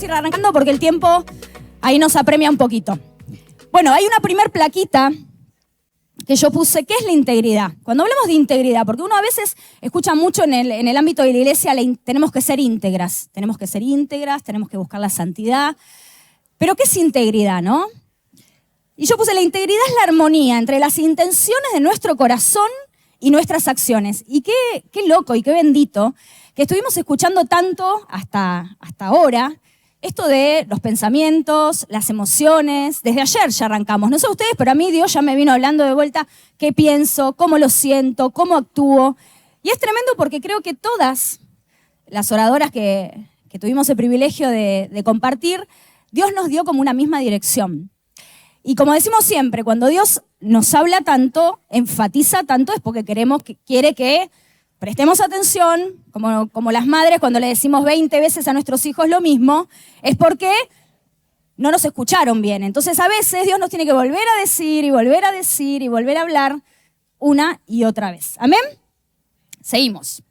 ir arrancando porque el tiempo ahí nos apremia un poquito. Bueno, hay una primer plaquita que yo puse, ¿qué es la integridad? Cuando hablamos de integridad, porque uno a veces escucha mucho en el ámbito de la iglesia, tenemos que ser íntegras, tenemos que buscar la santidad. Pero ¿qué es integridad, no? Y yo puse, la integridad es la armonía entre las intenciones de nuestro corazón y nuestras acciones. Y qué loco y qué bendito que estuvimos escuchando tanto hasta ahora, esto de los pensamientos, las emociones. Desde ayer ya arrancamos, no sé ustedes, pero a mí Dios ya me vino hablando de vuelta qué pienso, cómo lo siento, cómo actúo. Y es tremendo porque creo que todas las oradoras que tuvimos el privilegio de compartir, Dios nos dio como una misma dirección. Y como decimos siempre, cuando Dios nos habla tanto, enfatiza tanto, es porque quiere que prestemos atención, como las madres cuando le decimos 20 veces a nuestros hijos lo mismo, es porque no nos escucharon bien. Entonces a veces Dios nos tiene que volver a decir y volver a decir y volver a hablar una y otra vez. ¿Amén? Seguimos.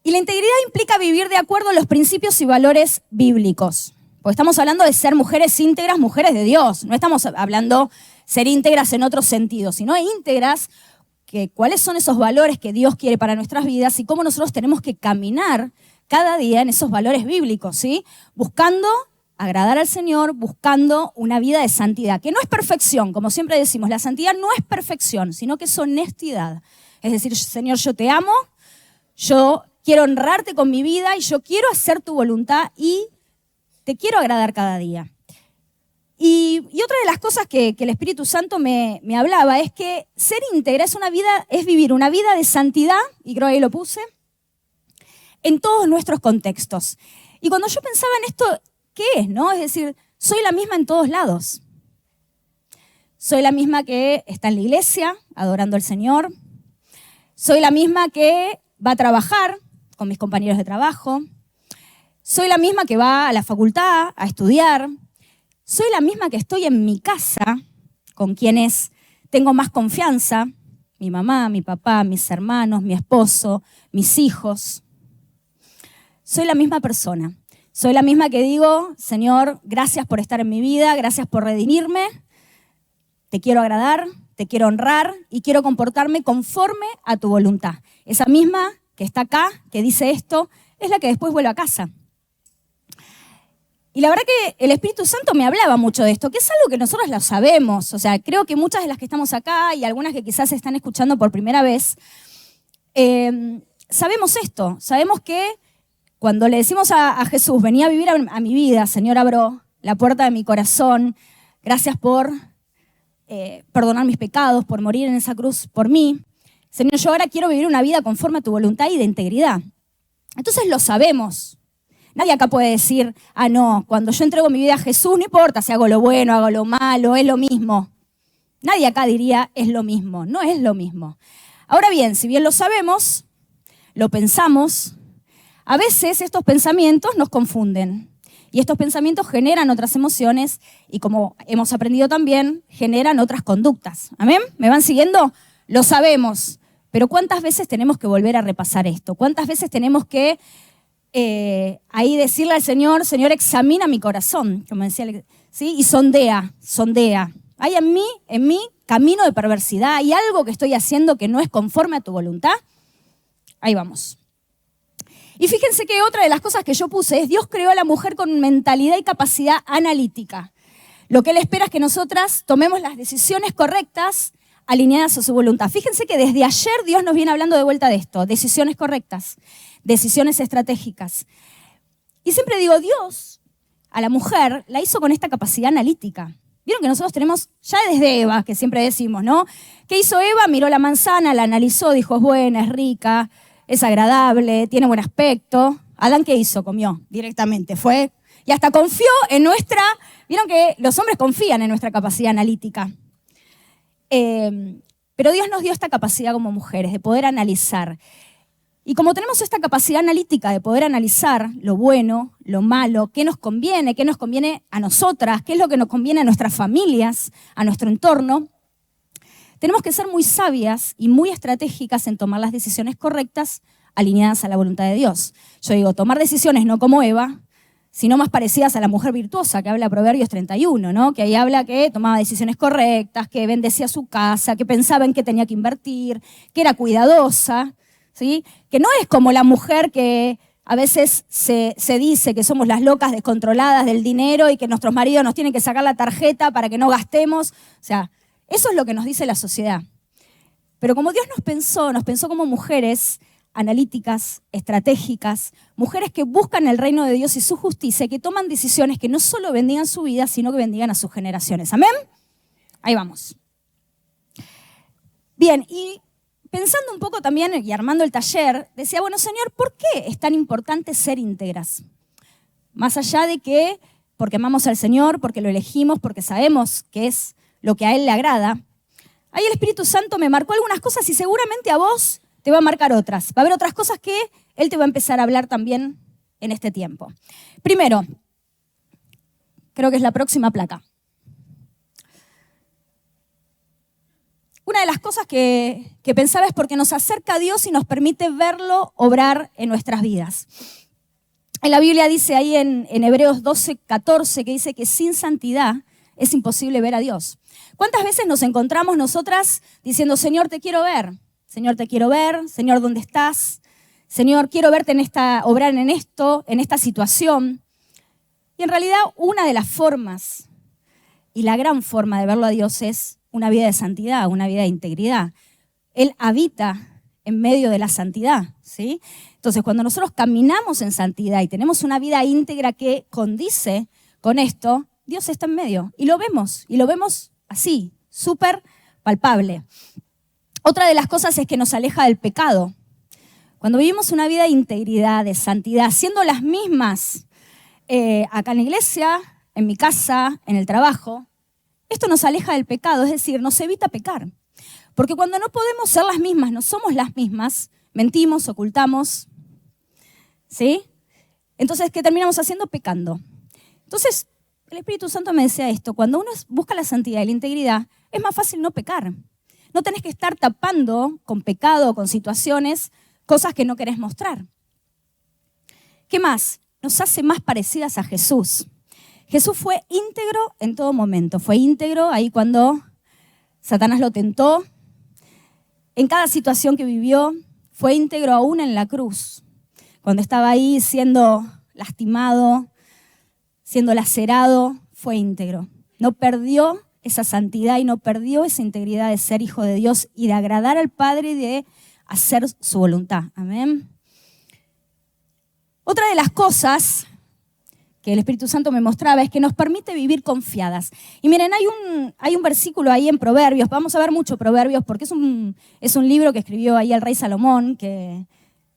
Y la integridad implica vivir de acuerdo a los principios y valores bíblicos. Porque estamos hablando de ser mujeres íntegras, mujeres de Dios. No estamos hablando ser íntegras en otro sentido, sino íntegras, cuáles son esos valores que Dios quiere para nuestras vidas y cómo nosotros tenemos que caminar cada día en esos valores bíblicos, ¿sí? Buscando agradar al Señor, buscando una vida de santidad, que no es perfección, como siempre decimos, la santidad no es perfección, sino que es honestidad. Es decir, Señor, yo te amo, yo quiero honrarte con mi vida y yo quiero hacer tu voluntad y te quiero agradar cada día. Y otra de las cosas que el Espíritu Santo me hablaba es que ser íntegra es vivir una vida de santidad, y creo que ahí lo puse, en todos nuestros contextos. Y cuando yo pensaba en esto, ¿qué es, no? Es decir, soy la misma en todos lados. Soy la misma que está en la iglesia, adorando al Señor. Soy la misma que va a trabajar con mis compañeros de trabajo. Soy la misma que va a la facultad a estudiar. Soy la misma que estoy en mi casa, con quienes tengo más confianza, mi mamá, mi papá, mis hermanos, mi esposo, mis hijos. Soy la misma persona. Soy la misma que digo, Señor, gracias por estar en mi vida, gracias por redimirme, te quiero agradar, te quiero honrar y quiero comportarme conforme a tu voluntad. Esa misma que está acá, que dice esto, es la que después vuelve a casa. Y la verdad que el Espíritu Santo me hablaba mucho de esto, que es algo que nosotros lo sabemos. O sea, creo que muchas de las que estamos acá y algunas que quizás están escuchando por primera vez, sabemos esto. Sabemos que cuando le decimos a Jesús, vení a vivir a mi vida, Señor, abro la puerta de mi corazón, gracias por perdonar mis pecados, por morir en esa cruz por mí. Señor, yo ahora quiero vivir una vida conforme a tu voluntad y de integridad. Entonces lo sabemos. Nadie acá puede decir, no, cuando yo entrego mi vida a Jesús, no importa si hago lo bueno, hago lo malo, es lo mismo. Nadie acá diría, es lo mismo. No es lo mismo. Ahora bien, si bien lo sabemos, lo pensamos, a veces estos pensamientos nos confunden. Y estos pensamientos generan otras emociones y, como hemos aprendido también, generan otras conductas. ¿Amén? ¿Me van siguiendo? Lo sabemos. Pero ¿cuántas veces tenemos que volver a repasar esto? ¿Cuántas veces tenemos que ahí decirle al Señor, Señor, examina mi corazón, como decía, ¿sí? Y sondea. ¿Hay en mí camino de perversidad? ¿Hay algo que estoy haciendo que no es conforme a tu voluntad? Ahí vamos. Y fíjense que otra de las cosas que yo puse es, Dios creó a la mujer con mentalidad y capacidad analítica. Lo que Él espera es que nosotras tomemos las decisiones correctas alineadas a su voluntad. Fíjense que desde ayer Dios nos viene hablando de vuelta de esto, decisiones correctas, decisiones estratégicas. Y siempre digo, Dios a la mujer la hizo con esta capacidad analítica. Vieron que nosotros tenemos, ya desde Eva, que siempre decimos, ¿no? ¿Qué hizo Eva? Miró la manzana, la analizó, dijo, es buena, es rica, es agradable, tiene buen aspecto. Adán, ¿qué hizo? Comió directamente, fue. Y hasta confió en nuestra, vieron que los hombres confían en nuestra capacidad analítica. Pero Dios nos dio esta capacidad como mujeres de poder analizar. Y como tenemos esta capacidad analítica de poder analizar lo bueno, lo malo, qué nos conviene a nosotras, qué es lo que nos conviene a nuestras familias, a nuestro entorno, tenemos que ser muy sabias y muy estratégicas en tomar las decisiones correctas alineadas a la voluntad de Dios. Yo digo, tomar decisiones no como Eva, sino más parecidas a la mujer virtuosa que habla Proverbios 31, ¿no? Que ahí habla que tomaba decisiones correctas, que bendecía su casa, que pensaba en qué tenía que invertir, que era cuidadosa, ¿sí? Que no es como la mujer que a veces se dice que somos las locas descontroladas del dinero y que nuestros maridos nos tienen que sacar la tarjeta para que no gastemos. O sea, eso es lo que nos dice la sociedad. Pero como Dios nos pensó como mujeres analíticas, estratégicas, mujeres que buscan el reino de Dios y su justicia y que toman decisiones que no solo bendigan su vida, sino que bendigan a sus generaciones. ¿Amén? Ahí vamos. Bien, y pensando un poco también y armando el taller, decía, bueno, Señor, ¿por qué es tan importante ser íntegras? Más allá de que porque amamos al Señor, porque lo elegimos, porque sabemos que es lo que a Él le agrada, ahí el Espíritu Santo me marcó algunas cosas y seguramente a vos te va a marcar otras. Va a haber otras cosas que Él te va a empezar a hablar también en este tiempo. Primero, creo que es la próxima placa. Una de las cosas que pensaba es porque nos acerca a Dios y nos permite verlo obrar en nuestras vidas. En la Biblia dice ahí en Hebreos 12:14 que dice que sin santidad es imposible ver a Dios. ¿Cuántas veces nos encontramos nosotras diciendo, Señor, te quiero ver? Señor, te quiero ver. Señor, ¿dónde estás? Señor, quiero verte obrar en esto, en esta situación. Y en realidad una de las formas y la gran forma de verlo a Dios es una vida de santidad, una vida de integridad. Él habita en medio de la santidad, ¿sí? Entonces, cuando nosotros caminamos en santidad y tenemos una vida íntegra que condice con esto, Dios está en medio y lo vemos así, súper palpable. Otra de las cosas es que nos aleja del pecado. Cuando vivimos una vida de integridad, de santidad, siendo las mismas acá en la iglesia, en mi casa, en el trabajo, esto nos aleja del pecado, es decir, nos evita pecar. Porque cuando no podemos ser las mismas, no somos las mismas, mentimos, ocultamos, ¿sí? Entonces, ¿qué terminamos haciendo? Pecando. Entonces, el Espíritu Santo me decía esto, cuando uno busca la santidad y la integridad, es más fácil no pecar. No tenés que estar tapando con pecado, con situaciones, cosas que no querés mostrar. ¿Qué más? Nos hace más parecidas a Jesús. Jesús fue íntegro en todo momento. Fue íntegro ahí cuando Satanás lo tentó. En cada situación que vivió, fue íntegro aún en la cruz. Cuando estaba ahí siendo lastimado, siendo lacerado, fue íntegro. No perdió esa santidad y no perdió esa integridad de ser hijo de Dios y de agradar al Padre y de hacer su voluntad. Amén. Otra de las cosas que el Espíritu Santo me mostraba es que nos permite vivir confiadas. Y miren, hay un versículo ahí en Proverbios, vamos a ver mucho Proverbios porque es un libro que escribió ahí el rey Salomón, que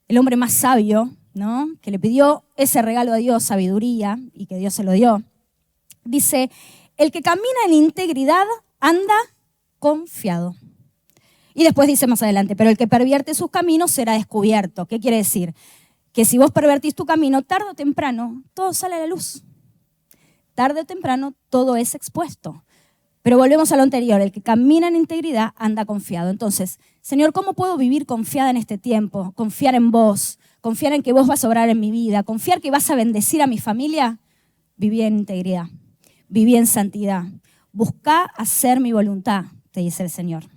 el hombre más sabio, ¿no? Que le pidió ese regalo a Dios, sabiduría, y que Dios se lo dio. Dice, el que camina en integridad anda confiado. Y después dice más adelante, pero el que pervierte sus caminos será descubierto. ¿Qué quiere decir? Que si vos pervertís tu camino, tarde o temprano, todo sale a la luz. Tarde o temprano, todo es expuesto. Pero volvemos a lo anterior, el que camina en integridad anda confiado. Entonces, Señor, ¿cómo puedo vivir confiada en este tiempo? Confiar en vos, confiar en que vos vas a obrar en mi vida, confiar que vas a bendecir a mi familia. Viví en integridad, viví en santidad. Buscá hacer mi voluntad, te dice el Señor.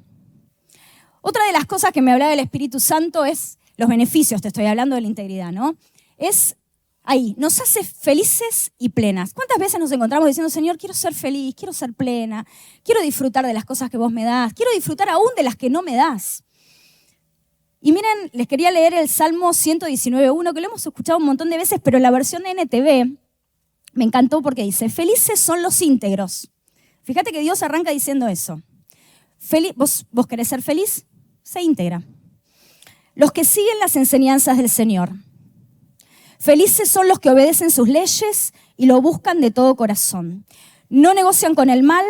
Otra de las cosas que me hablaba el Espíritu Santo es los beneficios, te estoy hablando de la integridad, ¿no? Es ahí, nos hace felices y plenas. ¿Cuántas veces nos encontramos diciendo, Señor, quiero ser feliz, quiero ser plena, quiero disfrutar de las cosas que vos me das, quiero disfrutar aún de las que no me das? Y miren, les quería leer el Salmo 119:1, que lo hemos escuchado un montón de veces, pero la versión de NTV me encantó porque dice, felices son los íntegros. Fíjate que Dios arranca diciendo eso. ¿Vos querés ser feliz? Sé íntegra. Los que siguen las enseñanzas del Señor. Felices son los que obedecen sus leyes y lo buscan de todo corazón. No negocian con el mal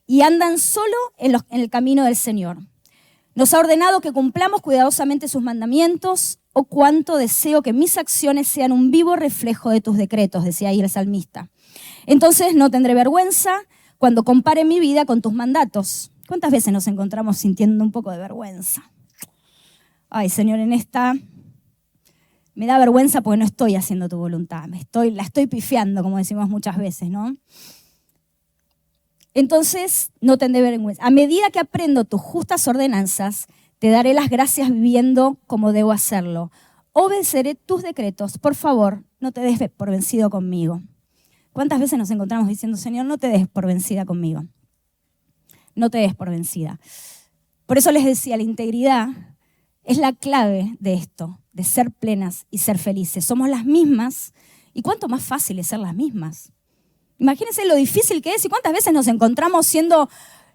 y andan solo en el camino del Señor. Nos ha ordenado que cumplamos cuidadosamente sus mandamientos. Oh, cuánto deseo que mis acciones sean un vivo reflejo de tus decretos, decía ahí el salmista. Entonces no tendré vergüenza cuando compare mi vida con tus mandatos. ¿Cuántas veces nos encontramos sintiendo un poco de vergüenza? Ay, Señor, en esta me da vergüenza porque no estoy haciendo tu voluntad, la estoy pifiando, como decimos muchas veces, ¿no? Entonces, no tendré vergüenza. A medida que aprendo tus justas ordenanzas, te daré las gracias viviendo como debo hacerlo. Obedeceré tus decretos. Por favor, no te des por vencido conmigo. ¿Cuántas veces nos encontramos diciendo, Señor, no te des por vencida conmigo? No te des por vencida. Por eso les decía, la integridad es la clave de esto, de ser plenas y ser felices. Somos las mismas, y cuánto más fácil es ser las mismas. Imagínense lo difícil que es y cuántas veces nos encontramos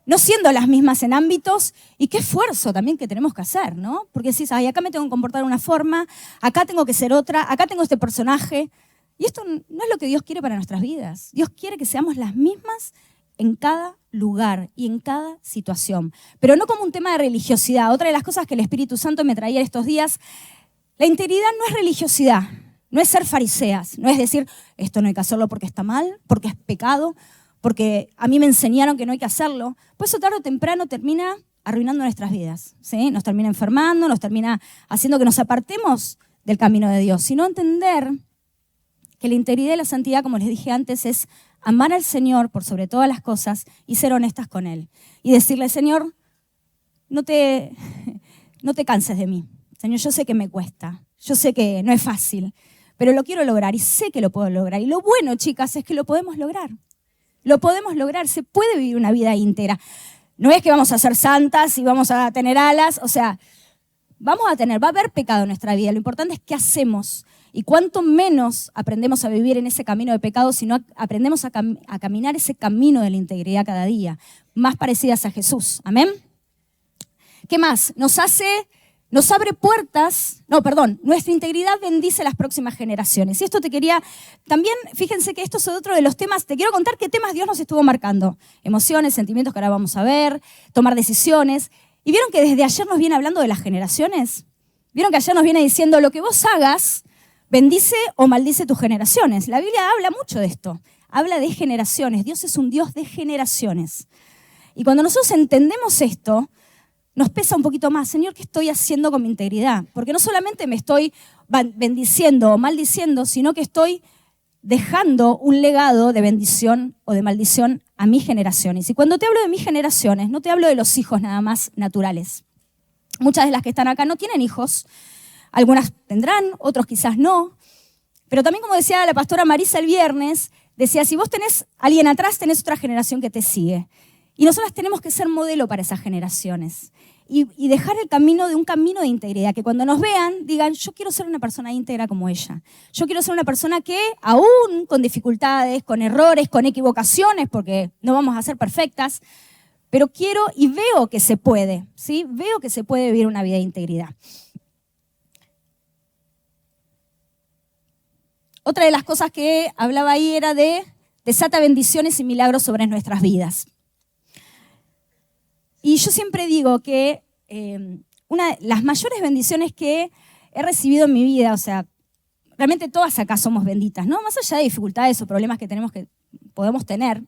no siendo las mismas en ámbitos, y qué esfuerzo también que tenemos que hacer, ¿no? Porque decís, ay, acá me tengo que comportar de una forma, acá tengo que ser otra, acá tengo este personaje. Y esto no es lo que Dios quiere para nuestras vidas. Dios quiere que seamos las mismas en cada lugar y en cada situación. Pero no como un tema de religiosidad. Otra de las cosas que el Espíritu Santo me traía estos días, la integridad no es religiosidad. No es ser fariseas, no es decir, esto no hay que hacerlo porque está mal, porque es pecado, porque a mí me enseñaron que no hay que hacerlo. Pues eso tarde o temprano termina arruinando nuestras vidas, ¿sí? Nos termina enfermando, nos termina haciendo que nos apartemos del camino de Dios. Sino entender que la integridad y la santidad, como les dije antes, es amar al Señor por sobre todas las cosas y ser honestas con Él. Y decirle, Señor, no te canses de mí. Señor, yo sé que me cuesta, yo sé que no es fácil, pero lo quiero lograr y sé que lo puedo lograr. Y lo bueno, chicas, es que lo podemos lograr. Lo podemos lograr, se puede vivir una vida íntegra. No es que vamos a ser santas y vamos a tener alas, o sea, va a haber pecado en nuestra vida. Lo importante es qué hacemos. Y cuanto menos aprendemos a vivir en ese camino de pecado, sino aprendemos a caminar ese camino de la integridad cada día, más parecidas a Jesús. ¿Amén? ¿Qué más? Nos abre puertas, nuestra integridad bendice las próximas generaciones. Y esto también, fíjense que esto es otro de los temas, te quiero contar qué temas Dios nos estuvo marcando. Emociones, sentimientos que ahora vamos a ver, tomar decisiones. ¿Y vieron que desde ayer nos viene hablando de las generaciones? ¿Vieron que ayer nos viene diciendo lo que vos hagas bendice o maldice tus generaciones? La Biblia habla mucho de esto, habla de generaciones. Dios es un Dios de generaciones. Y cuando nosotros entendemos esto, nos pesa un poquito más, Señor, ¿qué estoy haciendo con mi integridad? Porque no solamente me estoy bendiciendo o maldiciendo, sino que estoy dejando un legado de bendición o de maldición a mis generaciones. Y cuando te hablo de mis generaciones, no te hablo de los hijos nada más naturales. Muchas de las que están acá no tienen hijos, algunas tendrán, otros quizás no. Pero también, como decía la pastora Marisa el viernes, decía, si vos tenés a alguien atrás, tenés otra generación que te sigue. Y nosotras tenemos que ser modelo para esas generaciones y dejar un camino de integridad, que cuando nos vean digan, yo quiero ser una persona íntegra como ella. Yo quiero ser una persona que, aún con dificultades, con errores, con equivocaciones, porque no vamos a ser perfectas, pero quiero y veo que se puede, ¿sí? Veo que se puede vivir una vida de integridad. Otra de las cosas que hablaba ahí era de desata bendiciones y milagros sobre nuestras vidas. Y yo siempre digo que una de las mayores bendiciones que he recibido en mi vida, o sea, realmente todas acá somos benditas, ¿no? Más allá de dificultades o problemas que podemos tener,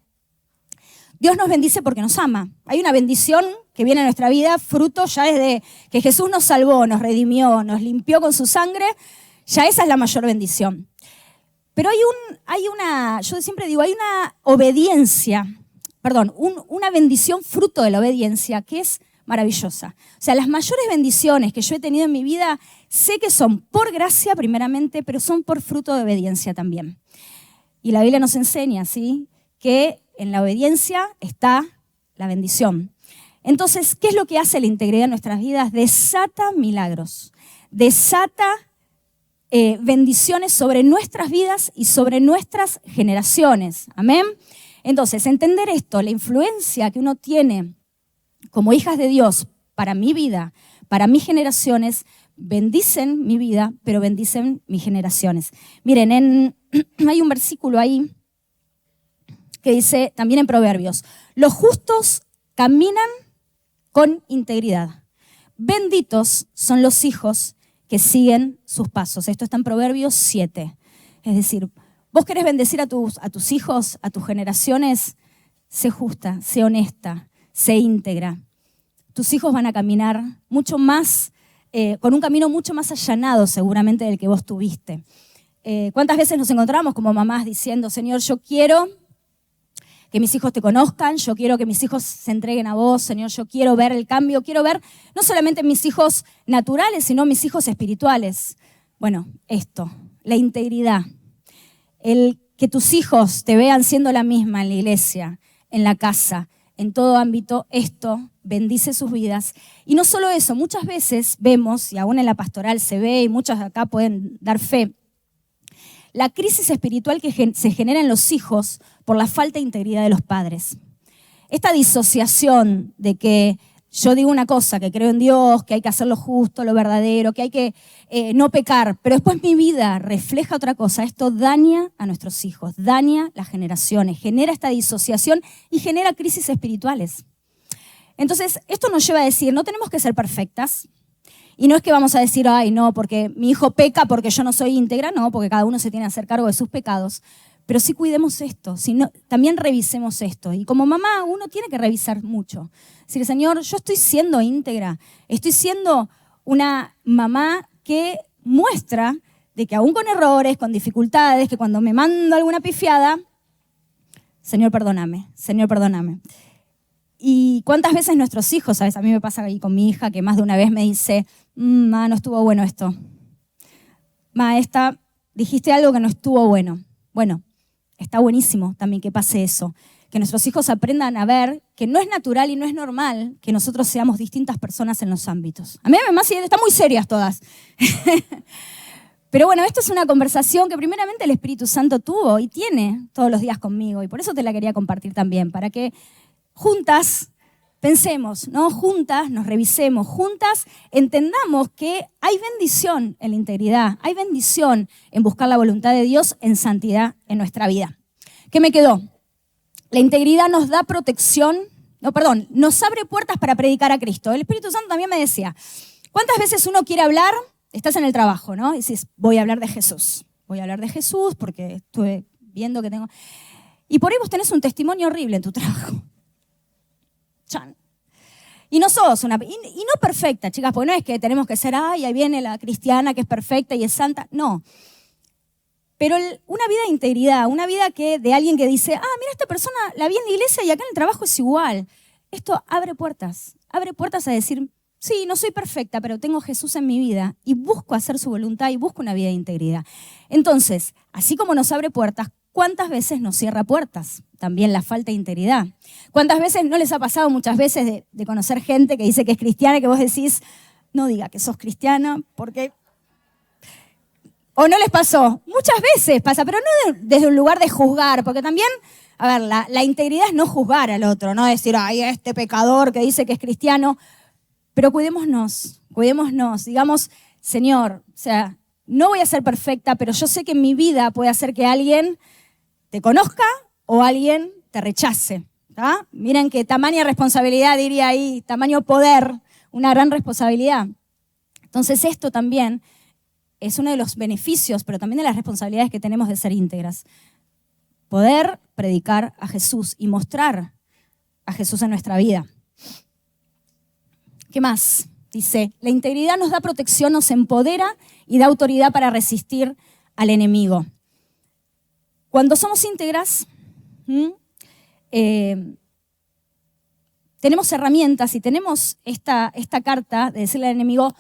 Dios nos bendice porque nos ama. Hay una bendición que viene a nuestra vida, fruto ya desde que Jesús nos salvó, nos redimió, nos limpió con su sangre, ya esa es la mayor bendición. Pero yo siempre digo, hay una obediencia, una bendición fruto de la obediencia que es maravillosa. O sea, las mayores bendiciones que yo he tenido en mi vida, sé que son por gracia primeramente, pero son por fruto de obediencia también. Y la Biblia nos enseña, ¿sí?, que en la obediencia está la bendición. Entonces, ¿qué es lo que hace la integridad en nuestras vidas? Desata milagros, desata bendiciones sobre nuestras vidas y sobre nuestras generaciones. Amén. Entonces, entender esto, la influencia que uno tiene como hijas de Dios para mi vida, para mis generaciones, bendicen mi vida, pero bendicen mis generaciones. Miren, hay un versículo ahí que dice, también en Proverbios, los justos caminan con integridad. Benditos son los hijos que siguen sus pasos. Esto está en Proverbios 7. Es decir, vos querés bendecir a tus hijos, a tus generaciones, sé justa, sé honesta, sé íntegra. Tus hijos van a caminar mucho más con un camino mucho más allanado seguramente del que vos tuviste. ¿Cuántas veces nos encontramos como mamás diciendo, Señor, yo quiero que mis hijos te conozcan, yo quiero que mis hijos se entreguen a vos, Señor, yo quiero ver el cambio, quiero ver no solamente mis hijos naturales, sino mis hijos espirituales. Bueno, esto, la integridad, el que tus hijos te vean siendo la misma en la iglesia, en la casa, en todo ámbito, esto bendice sus vidas. Y no solo eso, muchas veces vemos, y aún en la pastoral se ve, y muchos de acá pueden dar fe, la crisis espiritual que se genera en los hijos por la falta de integridad de los padres. Esta disociación de que yo digo una cosa, que creo en Dios, que hay que hacer lo justo, lo verdadero, que hay que no pecar, pero después mi vida refleja otra cosa. Esto daña a nuestros hijos, daña las generaciones, genera esta disociación y genera crisis espirituales. Entonces, esto nos lleva a decir, no tenemos que ser perfectas. Y no es que vamos a decir, ay, no, porque mi hijo peca porque yo no soy íntegra, no, porque cada uno se tiene que hacer cargo de sus pecados. Pero sí cuidemos esto, también revisemos esto. Y como mamá, uno tiene que revisar mucho. Decir, Señor, yo estoy siendo íntegra, estoy siendo una mamá que muestra de que aún con errores, con dificultades, que cuando me mando alguna pifiada, Señor, perdóname, Señor, perdóname. Y cuántas veces nuestros hijos, ¿sabes? A mí me pasa ahí con mi hija que más de una vez me dice, ma, no estuvo bueno esto. Ma, dijiste algo que no estuvo bueno. Bueno, está buenísimo también que pase eso. Que nuestros hijos aprendan a ver que no es natural y no es normal que nosotros seamos distintas personas en los ámbitos. A mí además están muy serias todas. Pero bueno, esto es una conversación que primeramente el Espíritu Santo tuvo y tiene todos los días conmigo. Y por eso te la quería compartir también, para que juntas pensemos, ¿no? Juntas nos revisemos, juntas entendamos que hay bendición en la integridad, hay bendición en buscar la voluntad de Dios en santidad en nuestra vida. ¿Qué me quedó? La integridad nos da protección, nos abre puertas para predicar a Cristo. El Espíritu Santo también me decía, ¿cuántas veces uno quiere hablar? Estás en el trabajo, ¿no? Y dices, voy a hablar de Jesús porque estuve viendo que tengo... Y por ahí vos tenés un testimonio horrible en tu trabajo. Chan. Y no sos y no perfecta, chicas, porque no es que tenemos que ser, ay, ahí viene la cristiana que es perfecta y es santa. No. Pero una vida de integridad, una vida de alguien que dice, mira, esta persona la vi en la iglesia y acá en el trabajo es igual. Esto abre puertas a decir, sí, no soy perfecta, pero tengo a Jesús en mi vida y busco hacer su voluntad y busco una vida de integridad. Entonces, así como nos abre puertas, ¿cuántas veces nos cierra puertas? También la falta de integridad. ¿Cuántas veces no les ha pasado muchas veces de conocer gente que dice que es cristiana y que vos decís, no diga que sos cristiana porque... ¿O no les pasó? Muchas veces pasa, pero no desde un lugar de juzgar, porque también, a ver, la integridad es no juzgar al otro, no decir, ay, este pecador que dice que es cristiano, pero cuidémonos, digamos, Señor, o sea, no voy a ser perfecta, pero yo sé que en mi vida puede hacer que alguien te conozca o alguien te rechace. ¿Tá? Miren qué tamaña responsabilidad, diría ahí, tamaño poder, una gran responsabilidad. Entonces esto también es uno de los beneficios, pero también de las responsabilidades que tenemos de ser íntegras. Poder predicar a Jesús y mostrar a Jesús en nuestra vida. ¿Qué más? Dice, la integridad nos da protección, nos empodera y da autoridad para resistir al enemigo. Cuando somos íntegras, tenemos herramientas y tenemos esta carta de decirle al enemigo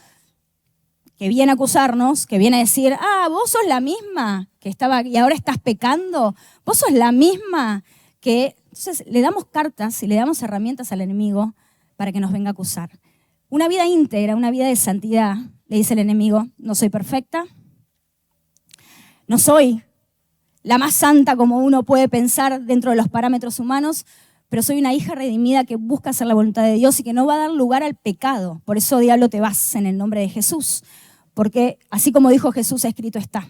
que viene a acusarnos, que viene a decir, vos sos la misma que estaba y ahora estás pecando, vos sos la misma que... Entonces le damos cartas y le damos herramientas al enemigo para que nos venga a acusar. Una vida íntegra, una vida de santidad, le dice el enemigo, no soy perfecta, no soy la más santa como uno puede pensar dentro de los parámetros humanos, pero soy una hija redimida que busca hacer la voluntad de Dios y que no va a dar lugar al pecado. Por eso, diablo, te vas en el nombre de Jesús. Porque así como dijo Jesús, escrito está.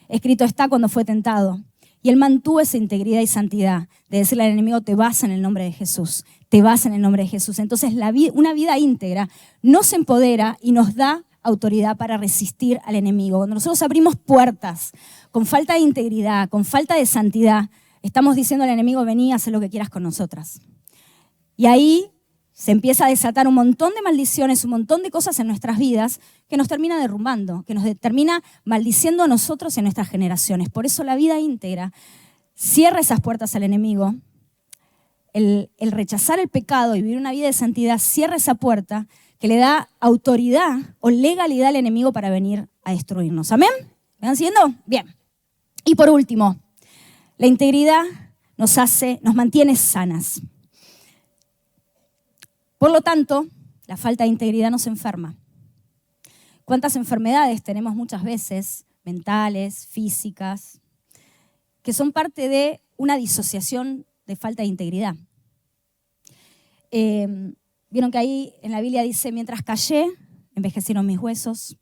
Escrito está cuando fue tentado. Y él mantuvo esa integridad y santidad de decirle al enemigo, te vas en el nombre de Jesús. Te vas en el nombre de Jesús. Entonces, una vida íntegra nos empodera y nos da autoridad para resistir al enemigo. Cuando nosotros abrimos puertas con falta de integridad, con falta de santidad, estamos diciendo al enemigo, vení, haz lo que quieras con nosotras. Y ahí se empieza a desatar un montón de maldiciones, un montón de cosas en nuestras vidas que nos termina derrumbando, que nos termina maldiciendo a nosotros y a nuestras generaciones. Por eso la vida íntegra cierra esas puertas al enemigo. El rechazar el pecado y vivir una vida de santidad cierra esa puerta que le da autoridad o legalidad al enemigo para venir a destruirnos. ¿Amén? ¿Me van siguiendo? Bien. Y por último, la integridad nos mantiene sanas. Por lo tanto, la falta de integridad nos enferma. ¿Cuántas enfermedades tenemos muchas veces, mentales, físicas, que son parte de una disociación de falta de integridad? Vieron que ahí en la Biblia dice, mientras callé, envejecieron mis huesos.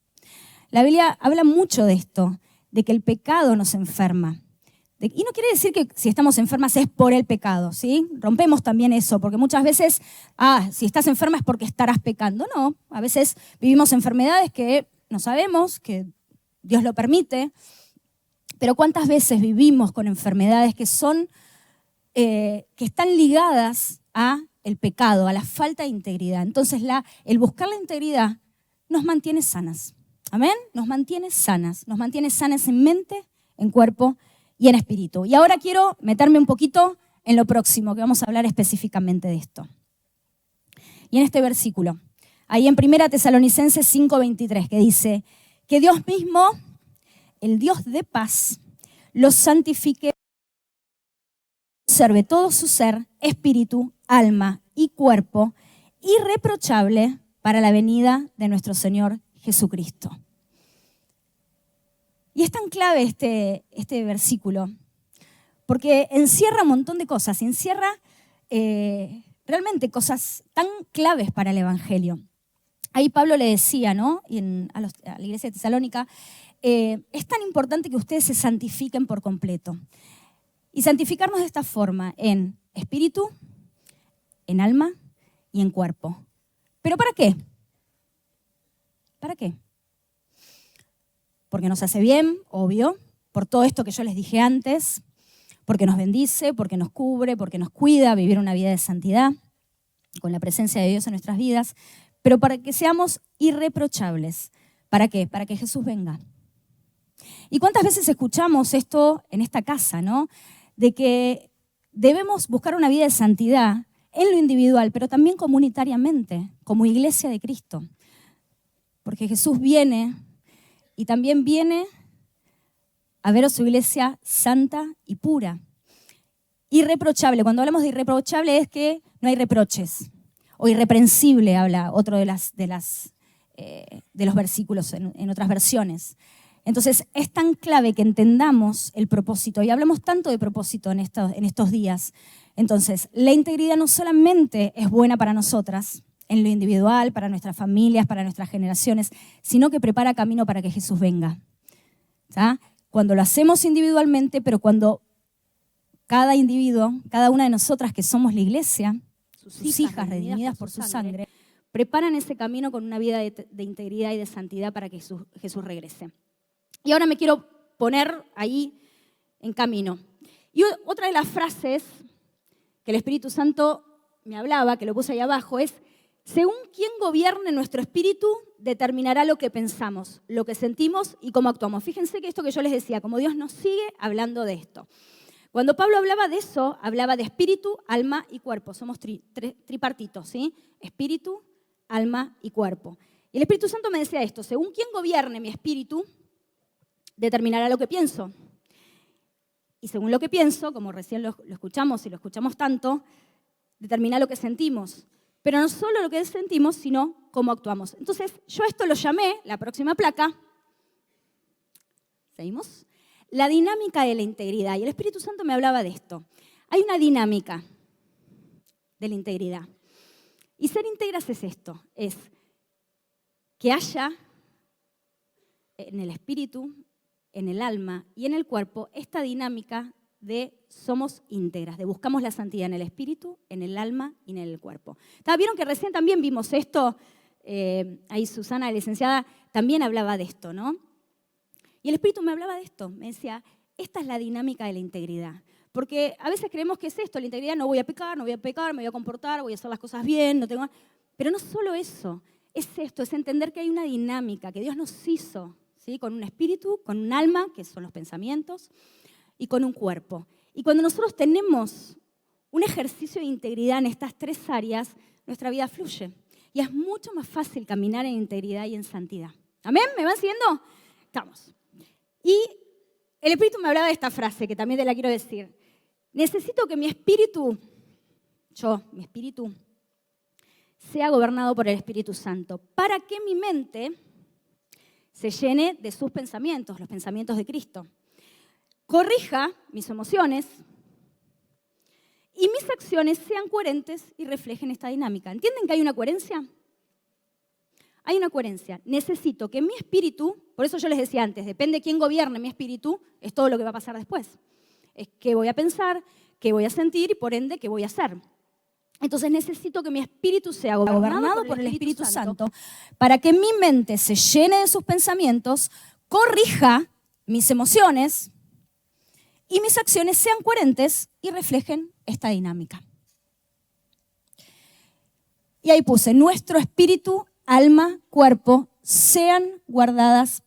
La Biblia habla mucho de esto, de que el pecado nos enferma. Y no quiere decir que si estamos enfermas es por el pecado, ¿sí? Rompemos también eso, porque muchas veces, si estás enferma es porque estarás pecando. No, a veces vivimos enfermedades que no sabemos, que Dios lo permite, pero ¿cuántas veces vivimos con enfermedades que están ligadas a el pecado, a la falta de integridad? Entonces, el buscar la integridad nos mantiene sanas. ¿Amén? Nos mantiene sanas en mente, en cuerpo y en espíritu. Y ahora quiero meterme un poquito en lo próximo, que vamos a hablar específicamente de esto. Y en este versículo, ahí en 1 Tesalonicenses 5:23, que dice, que Dios mismo, el Dios de paz, los santifique, conserve todo su ser, espíritu, alma y cuerpo, irreprochable para la venida de nuestro Señor Jesucristo. Y es tan clave este versículo, porque encierra un montón de cosas, encierra realmente cosas tan claves para el Evangelio. Ahí Pablo le decía, ¿no? A la iglesia de Tesalónica, es tan importante que ustedes se santifiquen por completo. Y santificarnos de esta forma, en espíritu, en alma y en cuerpo. ¿Pero para qué? ¿Para qué? Porque nos hace bien, obvio, por todo esto que yo les dije antes, porque nos bendice, porque nos cubre, porque nos cuida, vivir una vida de santidad, con la presencia de Dios en nuestras vidas, pero para que seamos irreprochables. ¿Para qué? Para que Jesús venga. ¿Y cuántas veces escuchamos esto en esta casa, ¿no? De que debemos buscar una vida de santidad en lo individual, pero también comunitariamente, como iglesia de Cristo. Porque Jesús viene y también viene a ver a su iglesia santa y pura. Irreprochable. Cuando hablamos de irreprochable es que no hay reproches. O irreprensible habla otro de los versículos en otras versiones. Entonces es tan clave que entendamos el propósito. Y hablamos tanto de propósito en estos días. Entonces, la integridad no solamente es buena para nosotras, en lo individual, para nuestras familias, para nuestras generaciones, sino que prepara camino para que Jesús venga. ¿Tá? Cuando lo hacemos individualmente, pero cuando cada individuo, cada una de nosotras que somos la iglesia, sus hijas redimidas por su sangre, preparan ese camino con una vida de integridad y de santidad para que Jesús regrese. Y ahora me quiero poner ahí en camino. Y otra de las frases que el Espíritu Santo me hablaba, que lo puse ahí abajo, es: según quien gobierne nuestro espíritu, determinará lo que pensamos, lo que sentimos y cómo actuamos. Fíjense que esto que yo les decía, como Dios nos sigue hablando de esto. Cuando Pablo hablaba de eso, hablaba de espíritu, alma y cuerpo. Somos tripartitos, ¿sí? Espíritu, alma y cuerpo. Y el Espíritu Santo me decía esto: según quien gobierne mi espíritu, determinará lo que pienso. Y según lo que pienso, como recién lo escuchamos y lo escuchamos tanto, determina lo que sentimos. Pero no solo lo que sentimos, sino cómo actuamos. Entonces, yo esto lo llamé, la próxima placa, ¿seguimos? La dinámica de la integridad. Y el Espíritu Santo me hablaba de esto. Hay una dinámica de la integridad. Y ser íntegras es esto, es que haya en el espíritu, en el alma y en el cuerpo esta dinámica de somos íntegras, de buscamos la santidad en el espíritu, en el alma y en el cuerpo. ¿Vieron que recién también vimos esto? Ahí Susana, la licenciada, también hablaba de esto, ¿no? Y el Espíritu me hablaba de esto, me decía, esta es la dinámica de la integridad. Porque a veces creemos que es esto, la integridad, no voy a pecar, me voy a comportar, voy a hacer las cosas bien, no tengo... Pero no solo eso, es esto, es entender que hay una dinámica, que Dios nos hizo, ¿sí? Con un espíritu, con un alma, que son los pensamientos, y con un cuerpo. Y cuando nosotros tenemos un ejercicio de integridad en estas tres áreas, nuestra vida fluye. Y es mucho más fácil caminar en integridad y en santidad. ¿Amén? ¿Me van siguiendo? Estamos. Y el Espíritu me hablaba de esta frase, que también te la quiero decir. Necesito que mi espíritu, mi espíritu, sea gobernado por el Espíritu Santo, para que mi mente se llene de sus pensamientos, los pensamientos de Cristo. Corrija mis emociones y mis acciones sean coherentes y reflejen esta dinámica. ¿Entienden que hay una coherencia? Hay una coherencia. Necesito que mi espíritu, por eso yo les decía antes, depende de quién gobierne mi espíritu, es todo lo que va a pasar después. Es qué voy a pensar, qué voy a sentir y por ende qué voy a hacer. Entonces necesito que mi espíritu sea gobernado por el Espíritu Santo para que mi mente se llene de sus pensamientos, corrija mis emociones y mis acciones sean coherentes y reflejen esta dinámica. Y ahí puse, nuestro espíritu, alma, cuerpo, sean guardados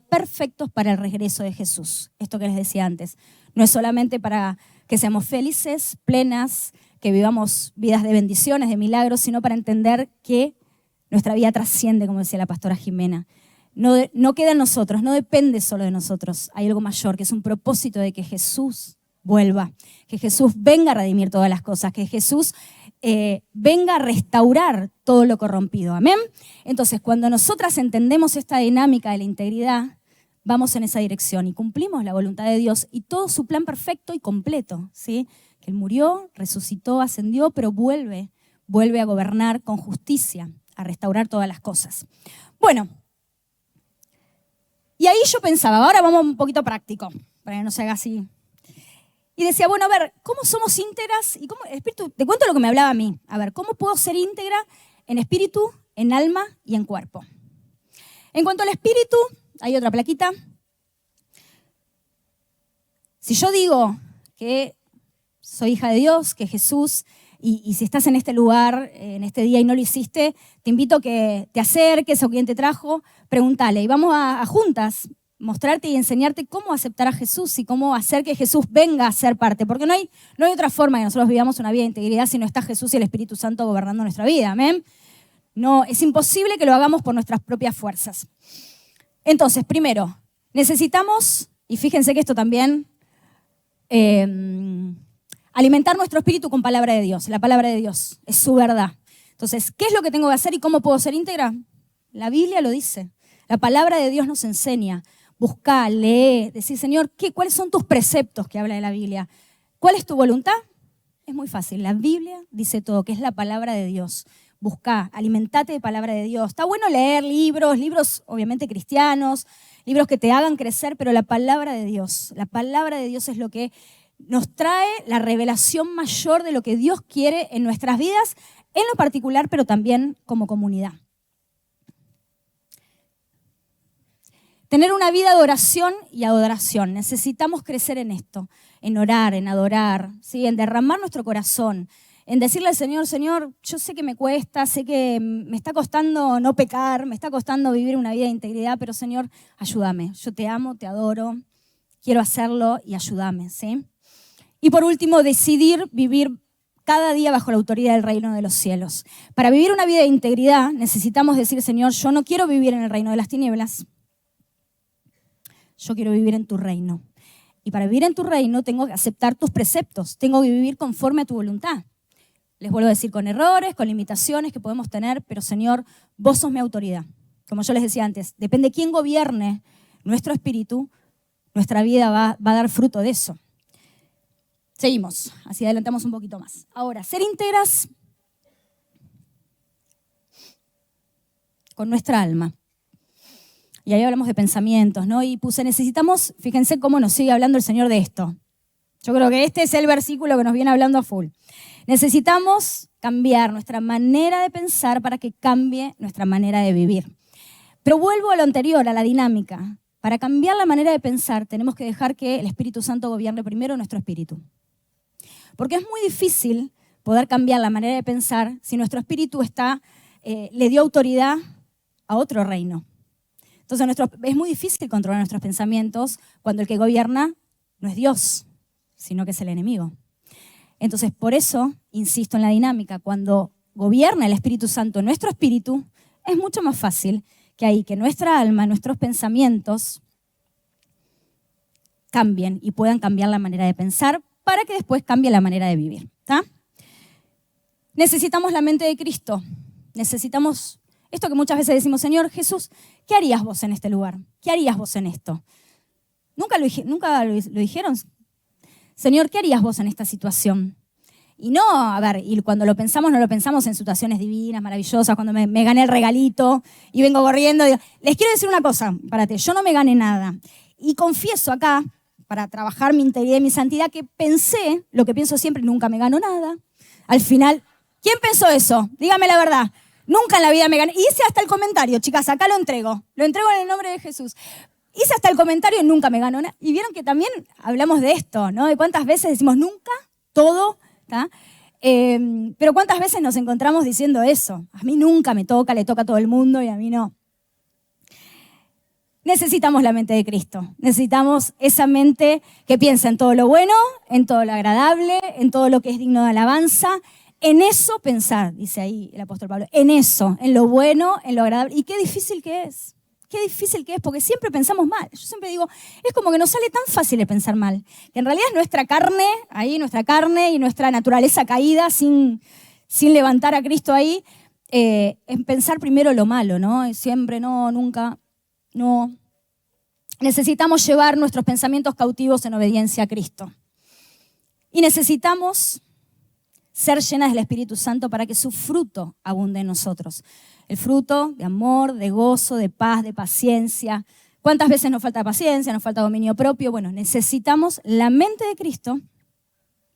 perfectos para el regreso de Jesús. Esto que les decía antes. No es solamente para que seamos felices, plenas, que vivamos vidas de bendiciones, de milagros, sino para entender que nuestra vida trasciende, como decía la pastora Jimena. No queda en nosotros, no depende solo de nosotros. Hay algo mayor, que es un propósito de que Jesús vuelva, que Jesús venga a redimir todas las cosas, que Jesús venga a restaurar todo lo corrompido. ¿Amén? Entonces, cuando nosotras entendemos esta dinámica de la integridad, vamos en esa dirección y cumplimos la voluntad de Dios y todo su plan perfecto y completo, ¿sí? Que Él murió, resucitó, ascendió, pero vuelve a gobernar con justicia, a restaurar todas las cosas. Bueno, y ahí yo pensaba, ahora vamos un poquito práctico, para que no se haga así. Y decía, bueno, a ver, ¿cómo somos íntegras? Y cómo, espíritu, te cuento lo que me hablaba a mí. A ver, ¿cómo puedo ser íntegra en espíritu, en alma y en cuerpo? En cuanto al espíritu, hay otra plaquita. Si yo digo que soy hija de Dios, que Jesús, y si estás en este lugar, en este día y no lo hiciste, te invito a que te acerques o quien te trajo, pregúntale. Y vamos a juntas mostrarte y enseñarte cómo aceptar a Jesús y cómo hacer que Jesús venga a ser parte. Porque no hay otra forma de que nosotros vivamos una vida de integridad si no está Jesús y el Espíritu Santo gobernando nuestra vida. ¿Amén? No, es imposible que lo hagamos por nuestras propias fuerzas. Entonces, primero, necesitamos, y fíjense que esto también, alimentar nuestro espíritu con palabra de Dios. La palabra de Dios es su verdad. Entonces, ¿qué es lo que tengo que hacer y cómo puedo ser íntegra? La Biblia lo dice. La palabra de Dios nos enseña. Buscá, lee, decir, Señor, ¿cuáles son tus preceptos que habla de la Biblia? ¿Cuál es tu voluntad? Es muy fácil. La Biblia dice todo, que es la palabra de Dios. Buscá, alimentate de palabra de Dios. Está bueno leer libros obviamente cristianos, libros que te hagan crecer, pero la palabra de Dios es lo que nos trae la revelación mayor de lo que Dios quiere en nuestras vidas, en lo particular, pero también como comunidad. Tener una vida de oración y adoración. Necesitamos crecer en esto, en orar, en adorar, ¿sí? En derramar nuestro corazón, en decirle al Señor, Señor, yo sé que me cuesta, sé que me está costando no pecar, me está costando vivir una vida de integridad, pero Señor, ayúdame. Yo te amo, te adoro, quiero hacerlo y ayúdame, ¿sí? Y por último, decidir vivir cada día bajo la autoridad del reino de los cielos. Para vivir una vida de integridad necesitamos decir, Señor, yo no quiero vivir en el reino de las tinieblas, yo quiero vivir en tu reino. Y para vivir en tu reino tengo que aceptar tus preceptos, tengo que vivir conforme a tu voluntad. Les vuelvo a decir, con errores, con limitaciones que podemos tener, pero Señor, vos sos mi autoridad. Como yo les decía antes, depende de quién gobierne nuestro espíritu, nuestra vida va a dar fruto de eso. Seguimos, así adelantamos un poquito más. Ahora, ser íntegras con nuestra alma. Y ahí hablamos de pensamientos, ¿no? Y necesitamos, fíjense cómo nos sigue hablando el Señor de esto. Yo creo que este es el versículo que nos viene hablando a full. Necesitamos cambiar nuestra manera de pensar para que cambie nuestra manera de vivir. Pero vuelvo a lo anterior, a la dinámica. para cambiar la manera de pensar, tenemos que dejar que el Espíritu Santo gobierne primero nuestro espíritu. Porque es muy difícil poder cambiar la manera de pensar si nuestro espíritu le dio autoridad a otro reino. Entonces es muy difícil controlar nuestros pensamientos cuando el que gobierna no es Dios, sino que es el enemigo. Entonces, por eso, insisto en la dinámica, cuando gobierna el Espíritu Santo en nuestro espíritu, es mucho más fácil que nuestra alma, nuestros pensamientos cambien y puedan cambiar la manera de pensar para que después cambie la manera de vivir. ¿Tá? Necesitamos la mente de Cristo. Necesitamos esto que muchas veces decimos, Señor Jesús, ¿qué harías vos en este lugar? ¿Qué harías vos en esto? Nunca lo dijeron. Señor, ¿qué harías vos en esta situación? Y no, y cuando lo pensamos, no lo pensamos en situaciones divinas, maravillosas, cuando me gané el regalito y vengo corriendo. Digo, les quiero decir una cosa, párate, yo no me gané nada. Y confieso acá, para trabajar mi integridad y mi santidad, que pensé, lo que pienso siempre, nunca me gano nada. Al final, ¿quién pensó eso? Dígame la verdad. Nunca en la vida me gané. Hice hasta el comentario, chicas, acá lo entrego en el nombre de Jesús. Hice hasta el comentario y nunca me ganó nada. Y vieron que también hablamos de esto, ¿no? De cuántas veces decimos nunca, todo, ¿tá? Pero cuántas veces nos encontramos diciendo eso. A mí nunca me toca, le toca a todo el mundo y a mí no. Necesitamos la mente de Cristo. Necesitamos esa mente que piensa en todo lo bueno, en todo lo agradable, en todo lo que es digno de alabanza. En eso pensar, dice ahí el apóstol Pablo. En eso, en lo bueno, en lo agradable. Y qué difícil que es. Qué difícil que es, porque siempre pensamos mal. Yo siempre digo, es como que nos sale tan fácil de pensar mal, que en realidad es nuestra carne y nuestra naturaleza caída, sin levantar a Cristo ahí, en pensar primero lo malo, ¿no? Siempre, no, nunca, no. Necesitamos llevar nuestros pensamientos cautivos en obediencia a Cristo. Y necesitamos ser llenas del Espíritu Santo para que su fruto abunde en nosotros. El fruto de amor, de gozo, de paz, de paciencia. ¿Cuántas veces nos falta paciencia, nos falta dominio propio? Bueno, necesitamos la mente de Cristo,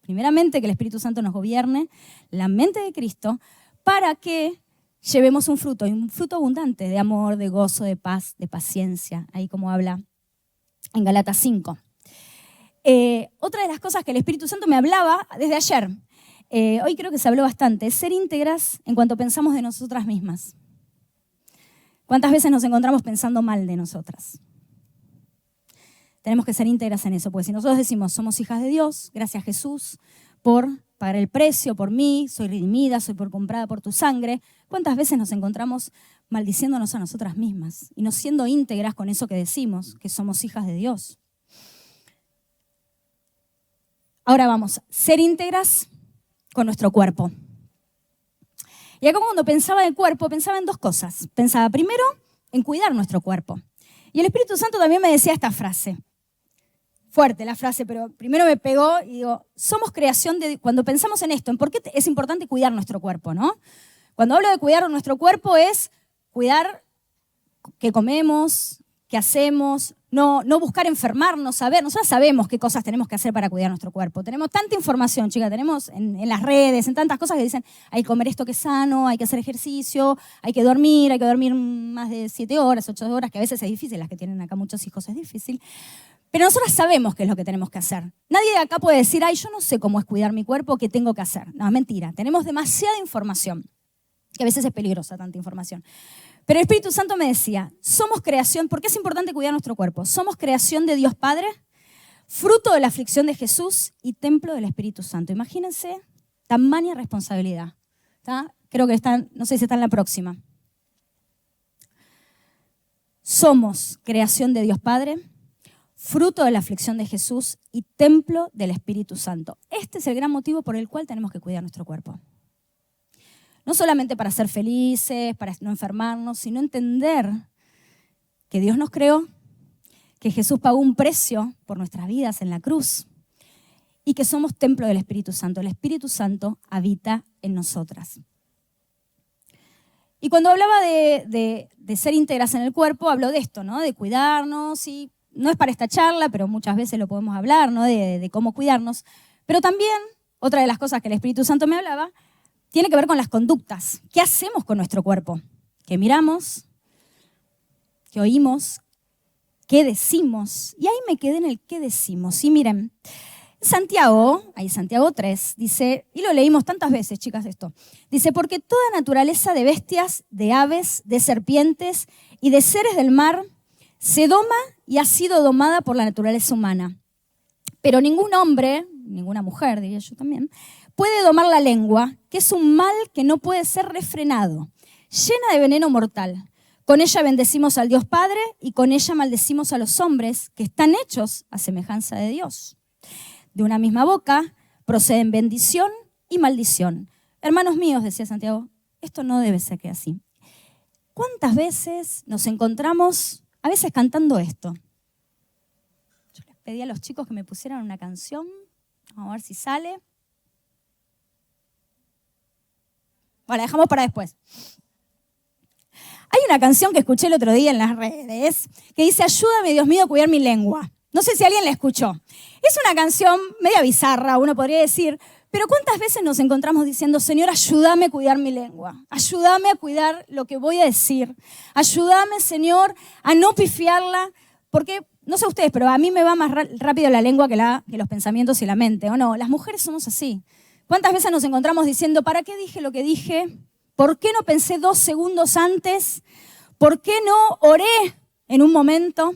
primeramente que el Espíritu Santo nos gobierne, la mente de Cristo, para que llevemos un fruto abundante de amor, de gozo, de paz, de paciencia, ahí como habla en Gálatas 5. Otra de las cosas que el Espíritu Santo me hablaba desde ayer, hoy creo que se habló bastante, es ser íntegras en cuanto pensamos de nosotras mismas. ¿Cuántas veces nos encontramos pensando mal de nosotras? Tenemos que ser íntegras en eso, porque si nosotros decimos, somos hijas de Dios, gracias Jesús por pagar el precio por mí, soy redimida, soy comprada por tu sangre, ¿cuántas veces nos encontramos maldiciéndonos a nosotras mismas y no siendo íntegras con eso que decimos, que somos hijas de Dios? Ahora vamos, ser íntegras con nuestro cuerpo. Y acá cuando pensaba en el cuerpo, pensaba en dos cosas. Pensaba primero en cuidar nuestro cuerpo. Y el Espíritu Santo también me decía esta frase. Fuerte la frase, pero primero me pegó y digo, somos creación de... Cuando pensamos en esto, en por qué es importante cuidar nuestro cuerpo, ¿no? Cuando hablo de cuidar nuestro cuerpo es cuidar qué comemos, qué hacemos, no buscar enfermarnos, saber. Nosotros sabemos qué cosas tenemos que hacer para cuidar nuestro cuerpo. Tenemos tanta información, chicas, tenemos en las redes, en tantas cosas que dicen hay que comer esto que es sano, hay que hacer ejercicio, hay que dormir más de 7 horas, 8 horas, que a veces es difícil, las que tienen acá muchos hijos es difícil. Pero nosotros sabemos qué es lo que tenemos que hacer. Nadie de acá puede decir, yo no sé cómo es cuidar mi cuerpo, qué tengo que hacer. No, mentira, tenemos demasiada información, que a veces es peligrosa tanta información. Pero el Espíritu Santo me decía, somos creación, ¿por qué es importante cuidar nuestro cuerpo? Somos creación de Dios Padre, fruto de la aflicción de Jesús y templo del Espíritu Santo. Imagínense tamaña responsabilidad. ¿Tá? Creo que están, no sé si está en la próxima. Somos creación de Dios Padre, fruto de la aflicción de Jesús y templo del Espíritu Santo. Este es el gran motivo por el cual tenemos que cuidar nuestro cuerpo. No solamente para ser felices, para no enfermarnos, sino entender que Dios nos creó, que Jesús pagó un precio por nuestras vidas en la cruz y que somos templo del Espíritu Santo. El Espíritu Santo habita en nosotras. Y cuando hablaba de ser íntegras en el cuerpo, hablo de esto, ¿no? De cuidarnos, y no es para esta charla, pero muchas veces lo podemos hablar, ¿no? De cómo cuidarnos. Pero también, otra de las cosas que el Espíritu Santo me hablaba, tiene que ver con las conductas. ¿Qué hacemos con nuestro cuerpo? ¿Qué miramos? ¿Qué oímos? ¿qué decimos? Y ahí me quedé en el qué decimos. Y miren, Santiago 3, dice, y lo leímos tantas veces, chicas, esto. Dice, porque toda naturaleza de bestias, de aves, de serpientes y de seres del mar se doma y ha sido domada por la naturaleza humana. Pero ningún hombre, ninguna mujer, diría yo también, puede domar la lengua, que es un mal que no puede ser refrenado, llena de veneno mortal. Con ella bendecimos al Dios Padre y con ella maldecimos a los hombres que están hechos a semejanza de Dios. De una misma boca proceden bendición y maldición. Hermanos míos, decía Santiago, esto no debe ser que así. ¿Cuántas veces nos encontramos, a veces cantando esto? Yo les pedí a los chicos que me pusieran una canción, vamos a ver si sale. Bueno, la dejamos para después. Hay una canción que escuché el otro día en las redes que dice, ayúdame, Dios mío, a cuidar mi lengua. No sé si alguien la escuchó. Es una canción media bizarra, uno podría decir, pero ¿cuántas veces nos encontramos diciendo, Señor, ayúdame a cuidar mi lengua? Ayúdame a cuidar lo que voy a decir. Ayúdame, Señor, a no pifiarla, porque, no sé ustedes, pero a mí me va más rápido la lengua que los pensamientos y la mente, ¿o no? Las mujeres somos así. ¿Cuántas veces nos encontramos diciendo, ¿para qué dije lo que dije? ¿Por qué no pensé 2 segundos antes? ¿Por qué no oré en un momento?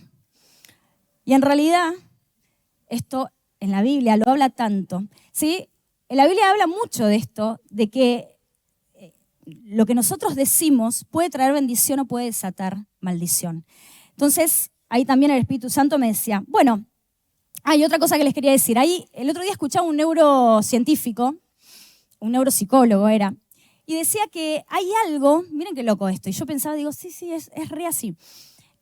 Y en realidad, esto en la Biblia lo habla tanto, ¿sí? En la Biblia habla mucho de esto, de que lo que nosotros decimos puede traer bendición o puede desatar maldición. Entonces, ahí también el Espíritu Santo me decía, bueno, hay otra cosa que les quería decir. Ahí, el otro día escuchaba un neurocientífico, un neuropsicólogo era, y decía que hay algo, miren qué loco esto, y yo pensaba, digo, sí, es re así,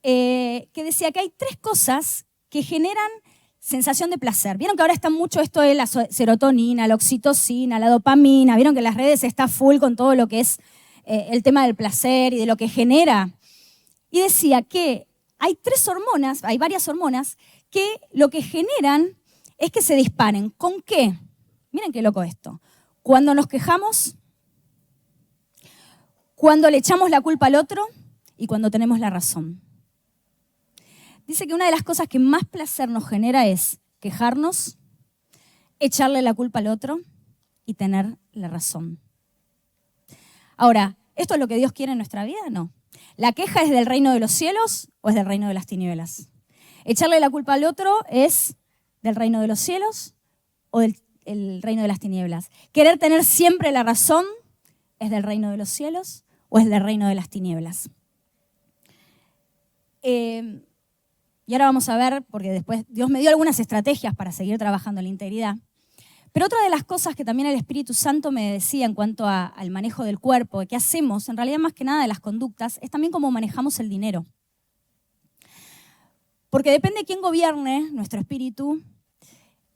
que decía que hay 3 cosas que generan sensación de placer. Vieron que ahora está mucho esto de la serotonina, la oxitocina, la dopamina, vieron que en las redes está full con todo lo que es el tema del placer y de lo que genera. Y decía que hay 3 hormonas, hay varias hormonas, que lo que generan es que se disparen. ¿Con qué? Miren qué loco esto. Cuando nos quejamos, cuando le echamos la culpa al otro y cuando tenemos la razón. Dice que una de las cosas que más placer nos genera es quejarnos, echarle la culpa al otro y tener la razón. Ahora, ¿esto es lo que Dios quiere en nuestra vida? No. ¿La queja es del reino de los cielos o es del reino de las tinieblas? ¿Echarle la culpa al otro es del reino de los cielos o del reino de las tinieblas? ¿Querer tener siempre la razón es del reino de los cielos o es del reino de las tinieblas? Y ahora vamos a ver, porque después Dios me dio algunas estrategias para seguir trabajando en la integridad. Pero otra de las cosas que también el Espíritu Santo me decía en cuanto al manejo del cuerpo, de qué hacemos, en realidad más que nada de las conductas, es también cómo manejamos el dinero. Porque depende de quién gobierne nuestro espíritu,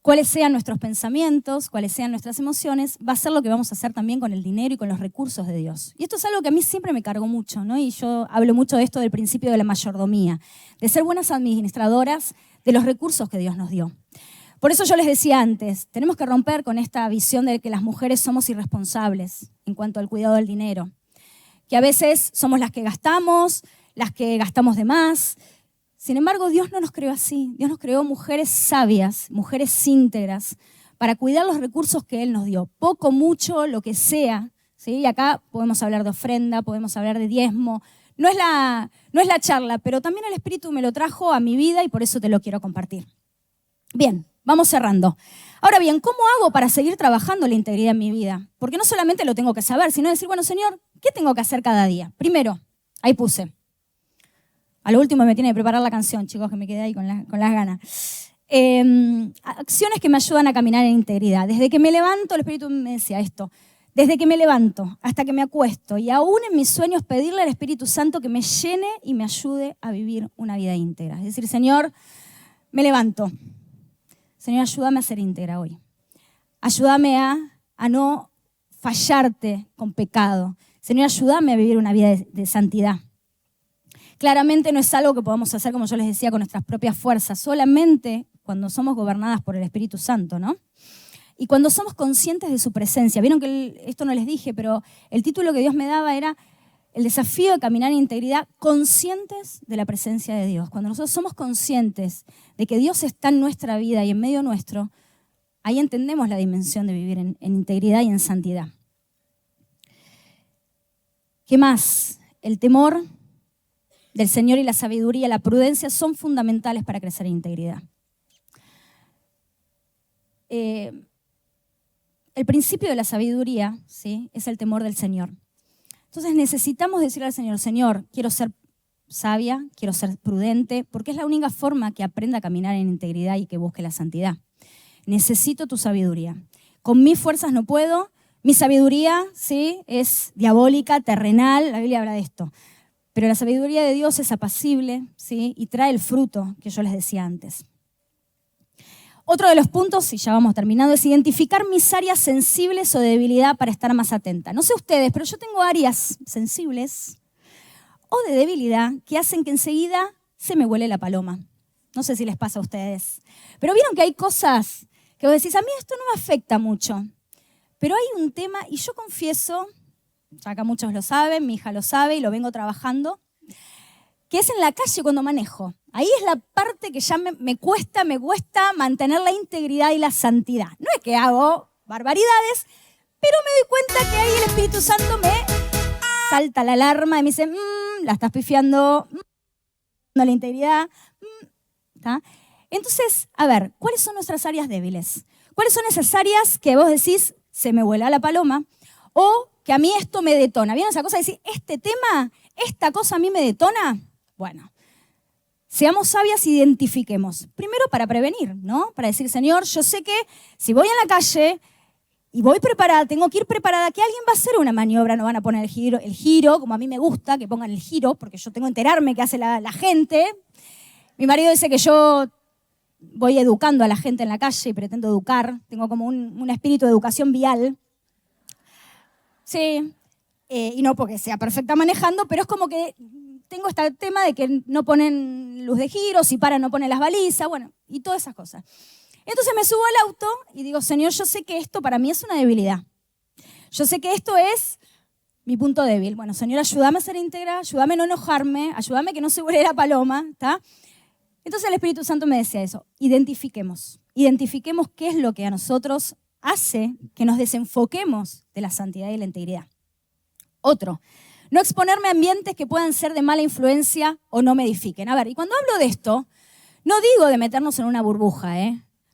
cuáles sean nuestros pensamientos, cuáles sean nuestras emociones, va a ser lo que vamos a hacer también con el dinero y con los recursos de Dios. Y esto es algo que a mí siempre me cargó mucho, ¿no? Y yo hablo mucho de esto del principio de la mayordomía, de ser buenas administradoras de los recursos que Dios nos dio. Por eso yo les decía antes, tenemos que romper con esta visión de que las mujeres somos irresponsables en cuanto al cuidado del dinero, que a veces somos las que gastamos de más. Sin embargo, Dios no nos creó así. Dios nos creó mujeres sabias, mujeres íntegras, para cuidar los recursos que Él nos dio. Poco, mucho, lo que sea. ¿Sí? Y acá podemos hablar de ofrenda, podemos hablar de diezmo. No es la charla, pero también el Espíritu me lo trajo a mi vida y por eso te lo quiero compartir. Bien, vamos cerrando. Ahora bien, ¿cómo hago para seguir trabajando la integridad en mi vida? Porque no solamente lo tengo que saber, sino decir, bueno, Señor, ¿qué tengo que hacer cada día? Primero, ahí puse. A lo último me tiene que preparar la canción, chicos, que me quedé ahí con las ganas. Acciones que me ayudan a caminar en integridad. Desde que me levanto, el Espíritu me decía esto, desde que me levanto hasta que me acuesto y aún en mis sueños pedirle al Espíritu Santo que me llene y me ayude a vivir una vida íntegra. Es decir, Señor, me levanto. Señor, ayúdame a ser íntegra hoy. Ayúdame a no fallarte con pecado. Señor, ayúdame a vivir una vida de santidad. Claramente no es algo que podamos hacer, como yo les decía, con nuestras propias fuerzas, solamente cuando somos gobernadas por el Espíritu Santo, ¿no? Y cuando somos conscientes de su presencia. Vieron que esto no les dije, pero el título que Dios me daba era el desafío de caminar en integridad conscientes de la presencia de Dios. Cuando nosotros somos conscientes de que Dios está en nuestra vida y en medio nuestro, ahí entendemos la dimensión de vivir en integridad y en santidad. ¿Qué más? El temor del Señor y la sabiduría, la prudencia son fundamentales para crecer en integridad. El principio de la sabiduría, ¿sí?, es el temor del Señor. Entonces necesitamos decirle al Señor, Señor, quiero ser sabia, quiero ser prudente, porque es la única forma que aprenda a caminar en integridad y que busque la santidad. Necesito tu sabiduría. Con mis fuerzas no puedo. Mi sabiduría, ¿sí?, es diabólica, terrenal, la Biblia habla de esto. Pero la sabiduría de Dios es apacible, ¿sí?, y trae el fruto que yo les decía antes. Otro de los puntos, y ya vamos terminando, es identificar mis áreas sensibles o de debilidad para estar más atenta. No sé ustedes, pero yo tengo áreas sensibles o de debilidad que hacen que enseguida se me vuele la paloma. No sé si les pasa a ustedes. Pero vieron que hay cosas que vos decís, a mí esto no me afecta mucho. Pero hay un tema, y yo confieso, ya acá muchos lo saben, mi hija lo sabe y lo vengo trabajando, que es en la calle cuando manejo. Ahí es la parte que ya me cuesta mantener la integridad y la santidad. No es que hago barbaridades, pero me doy cuenta que ahí el Espíritu Santo me salta la alarma y me dice, la estás pifiando, no la integridad. ¿Tá? Entonces, a ver, ¿cuáles son nuestras áreas débiles? ¿Cuáles son esas áreas que vos decís, se me vuela la paloma? O que a mí esto me detona. ¿Vieron esa cosa de decir, este tema, esta cosa a mí me detona? Bueno, seamos sabias, identifiquemos. Primero para prevenir, ¿no? Para decir, Señor, yo sé que si voy en la calle y voy preparada, tengo que ir preparada, que alguien va a hacer una maniobra, no van a poner el giro, como a mí me gusta que pongan el giro, porque yo tengo que enterarme qué hace la gente. Mi marido dice que yo voy educando a la gente en la calle y pretendo educar, tengo como un espíritu de educación vial. Sí, y no porque sea perfecta manejando, pero es como que tengo este tema de que no ponen luz de giro, si paran no ponen las balizas, bueno, y todas esas cosas. Entonces me subo al auto y digo, Señor, yo sé que esto para mí es una debilidad. Yo sé que esto es mi punto débil. Bueno, Señor, ayúdame a ser íntegra, ayúdame a no enojarme, ayúdame a que no se vuele la paloma, ¿está? Entonces el Espíritu Santo me decía eso, identifiquemos qué es lo que a nosotros hace que nos desenfoquemos de la santidad y la integridad. Otro, no exponerme a ambientes que puedan ser de mala influencia o no me edifiquen. A ver, y cuando hablo de esto, no digo de meternos en una burbuja,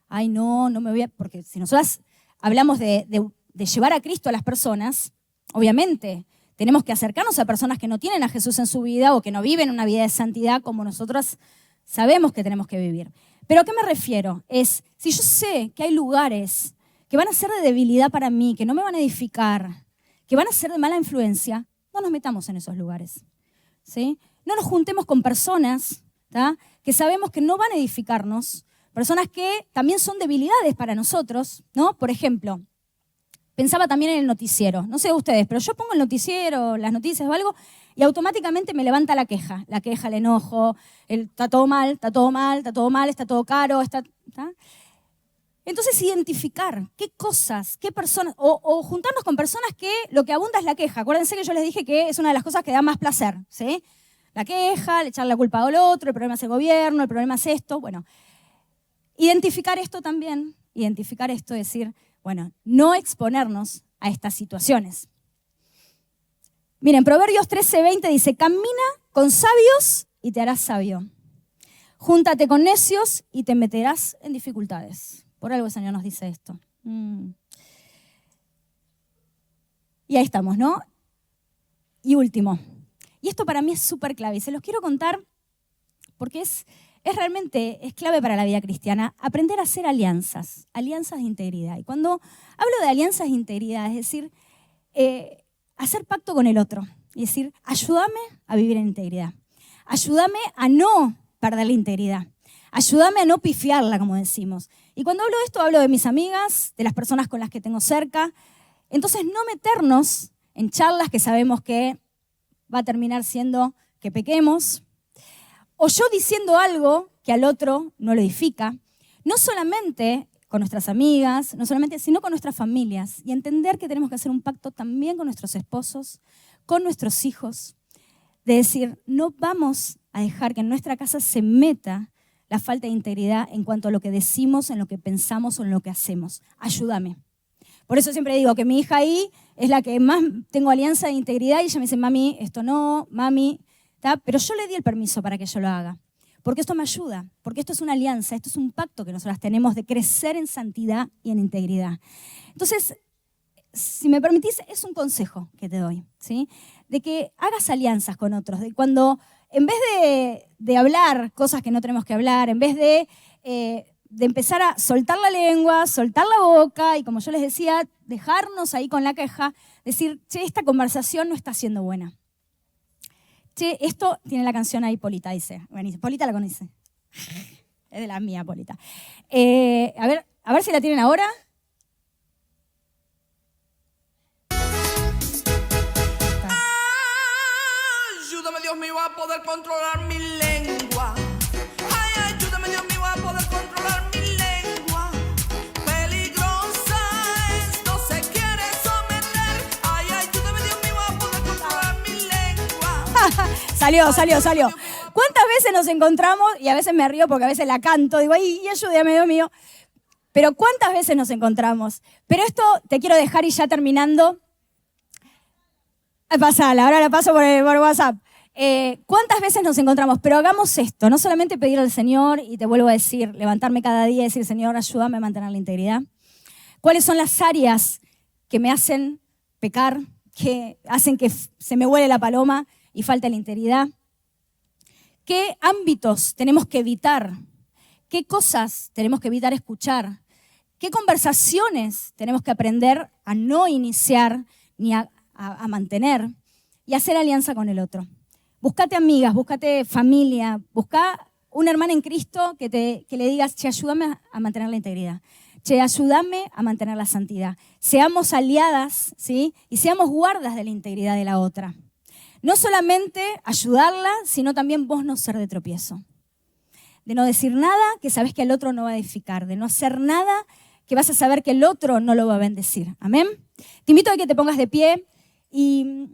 Ay, no me voy a... Porque si nosotras hablamos de llevar a Cristo a las personas, obviamente tenemos que acercarnos a personas que no tienen a Jesús en su vida o que no viven una vida de santidad como nosotros sabemos que tenemos que vivir. Pero ¿a qué me refiero? Es, si yo sé que hay lugares que van a ser de debilidad para mí, que no me van a edificar, que van a ser de mala influencia, no nos metamos en esos lugares, ¿sí? No nos juntemos con personas, ¿tá?, que sabemos que no van a edificarnos, personas que también son debilidades para nosotros, ¿no? Por ejemplo, pensaba también en el noticiero, no sé ustedes, pero yo pongo el noticiero, las noticias o algo, y automáticamente me levanta la queja, el enojo, está todo mal, está todo mal, está todo mal, está todo caro, ¿tá? Entonces, identificar qué cosas, qué personas, o juntarnos con personas que lo que abunda es la queja. Acuérdense que yo les dije que es una de las cosas que da más placer, ¿sí? La queja, le echar la culpa al otro, el problema es el gobierno, el problema es esto. Bueno, identificar esto también, decir, bueno, no exponernos a estas situaciones. Miren, Proverbios 13:20 dice, camina con sabios y te harás sabio. Júntate con necios y te meterás en dificultades. Por algo el Señor nos dice esto. Y ahí estamos, ¿no? Y último. Y esto para mí es súper clave. Y se los quiero contar porque es realmente clave para la vida cristiana. Aprender a hacer alianzas de integridad. Y cuando hablo de alianzas de integridad, es decir, hacer pacto con el otro. Y decir, ayúdame a vivir en integridad. Ayúdame a no perder la integridad. Ayúdame a no pifiarla, como decimos. Y cuando hablo de esto, hablo de mis amigas, de las personas con las que tengo cerca. Entonces, no meternos en charlas que sabemos que va a terminar siendo que pequemos, o yo diciendo algo que al otro no lo edifica, no solamente con nuestras amigas, sino con nuestras familias, y entender que tenemos que hacer un pacto también con nuestros esposos, con nuestros hijos, de decir, no vamos a dejar que en nuestra casa se meta la falta de integridad en cuanto a lo que decimos, en lo que pensamos o en lo que hacemos. Ayúdame. Por eso siempre digo que mi hija ahí es la que más tengo alianza de integridad y ella me dice, mami, esto no, mami, ¿tá? Pero yo le di el permiso para que yo lo haga. Porque esto me ayuda, porque esto es una alianza, esto es un pacto que nosotras tenemos de crecer en santidad y en integridad. Entonces, si me permitís, es un consejo que te doy, ¿sí? De que hagas alianzas con otros, de cuando en vez de hablar cosas que no tenemos que hablar, en vez de empezar a soltar la lengua, soltar la boca y como yo les decía, dejarnos ahí con la queja, decir, che, esta conversación no está siendo buena. Che, esto tiene la canción ahí, Polita dice. Bueno, Polita la conoce. Es de la mía, Polita. A ver si la tienen ahora. Ayúdame, Dios mío, a poder controlar mi lengua. Ay, ayúdame, Dios mío, a poder controlar mi lengua. Peligrosa es, no se quiere someter. Ay, ayúdame, Dios mío, a poder controlar mi lengua. Salió. ¿Cuántas veces nos encontramos? Y a veces me río porque a veces la canto. Digo, ay, ayúdame, Dios mío. Pero ¿cuántas veces nos encontramos? Pero esto te quiero dejar y ya terminando. Pasala, ahora la paso por WhatsApp. ¿Cuántas veces nos encontramos? Pero hagamos esto, no solamente pedir al Señor, y te vuelvo a decir, levantarme cada día y decir, Señor, ayúdame a mantener la integridad. ¿Cuáles son las áreas que me hacen pecar, que hacen que se me vuele la paloma y falte la integridad? ¿Qué ámbitos tenemos que evitar? ¿Qué cosas tenemos que evitar escuchar? ¿Qué conversaciones tenemos que aprender a no iniciar ni a mantener y hacer alianza con el otro? Búscate amigas, búscate familia, busca una hermana en Cristo que le digas, che, ayúdame a mantener la integridad, che, ayúdame a mantener la santidad. Seamos aliadas, ¿sí? Y seamos guardas de la integridad de la otra. No solamente ayudarla, sino también vos no ser de tropiezo. De no decir nada que sabes que el otro no va a edificar, de no hacer nada que vas a saber que el otro no lo va a bendecir. Amén. Te invito a que te pongas de pie y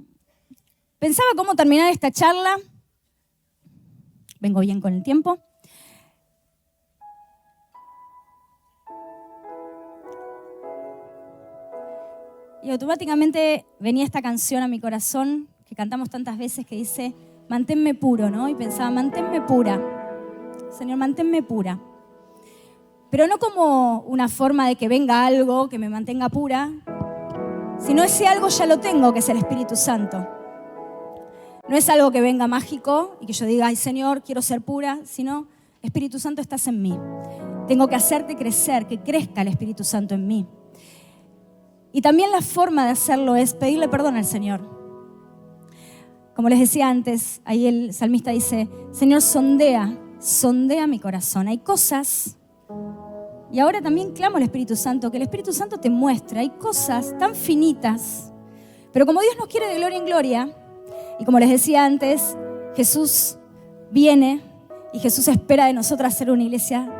pensaba cómo terminar esta charla. Vengo bien con el tiempo. Y automáticamente venía esta canción a mi corazón que cantamos tantas veces que dice, manténme puro, ¿no? Y pensaba, manténme pura. Señor, manténme pura. Pero no como una forma de que venga algo que me mantenga pura, sino ese algo ya lo tengo, que es el Espíritu Santo. No es algo que venga mágico y que yo diga, ay Señor, quiero ser pura, sino, Espíritu Santo, estás en mí. Tengo que hacerte crecer, que crezca el Espíritu Santo en mí. Y también la forma de hacerlo es pedirle perdón al Señor. Como les decía antes, ahí el salmista dice, Señor, sondea mi corazón. Hay cosas, y ahora también clamo al Espíritu Santo, que el Espíritu Santo te muestre. Hay cosas tan finitas, pero como Dios nos quiere de gloria en gloria, y como les decía antes, Jesús viene y Jesús espera de nosotras ser una iglesia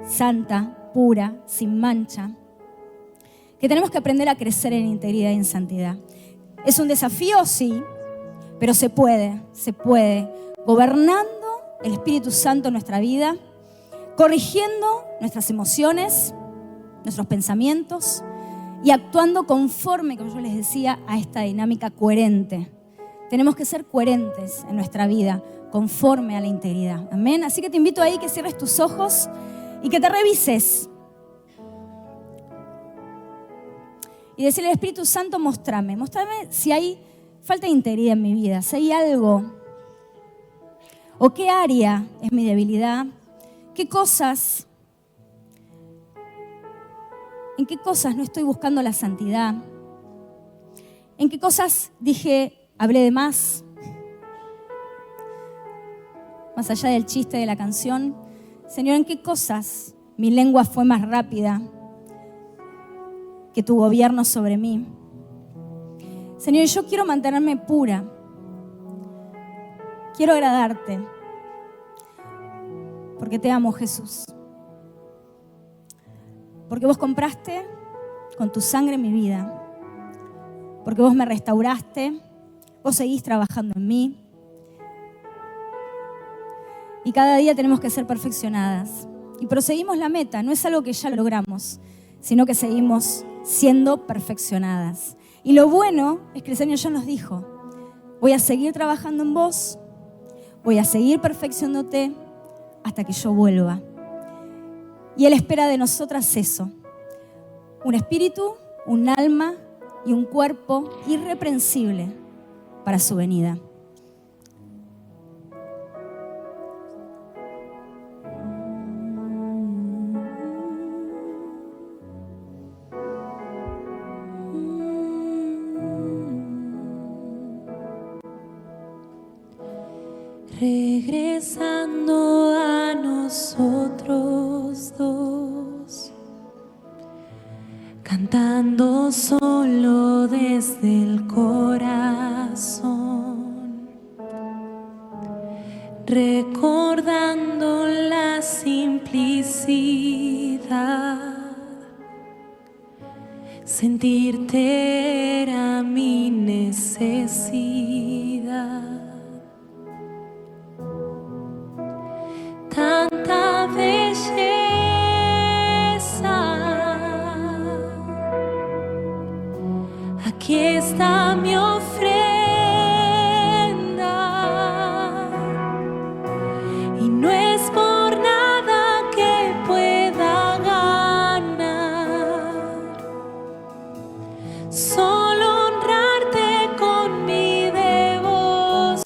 santa, pura, sin mancha, que tenemos que aprender a crecer en integridad y en santidad. ¿Es un desafío? Sí, pero se puede, gobernando el Espíritu Santo en nuestra vida, corrigiendo nuestras emociones, nuestros pensamientos y actuando conforme, como yo les decía, a esta dinámica coherente. Tenemos que ser coherentes en nuestra vida, conforme a la integridad. Amén. Así que te invito ahí que cierres tus ojos y que te revises. Y decirle al Espíritu Santo, mostrame si hay falta de integridad en mi vida, si hay algo, o qué área es mi debilidad, en qué cosas no estoy buscando la santidad, en qué cosas hablé de más allá del chiste de la canción. Señor, ¿en qué cosas mi lengua fue más rápida que tu gobierno sobre mí? Señor, yo quiero mantenerme pura. Quiero agradarte. Porque te amo, Jesús. Porque vos compraste con tu sangre mi vida. Porque vos me restauraste. vos seguís trabajando en mí. Y cada día tenemos que ser perfeccionadas. Y proseguimos la meta, no es algo que ya logramos, sino que seguimos siendo perfeccionadas. Y lo bueno es que el Señor ya nos dijo, voy a seguir trabajando en vos, voy a seguir perfeccionándote hasta que yo vuelva. Y Él espera de nosotras eso, un espíritu, un alma y un cuerpo irreprensible para su venida. Regresando a nosotros dos, cantando solo desde el corazón, recordando la simplicidad. Sentirte era mi necesidad. Tanta belleza, aquí está mi ofrenda, y no es por nada que pueda ganar, solo honrarte con mi devoción.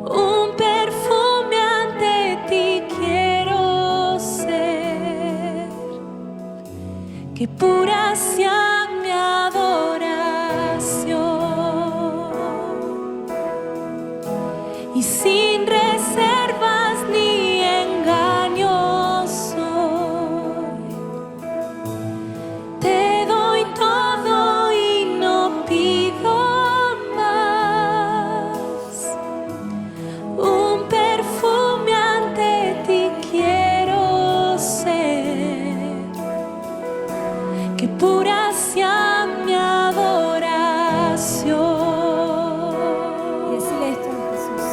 Un perfume ante ti quiero ser, que pura sea mi adoración, y sin reservas ni engaños soy. Te doy todo y no pido más. Un perfume ante ti quiero ser, que pura sea mi adoración. Y decirle esto a Jesús.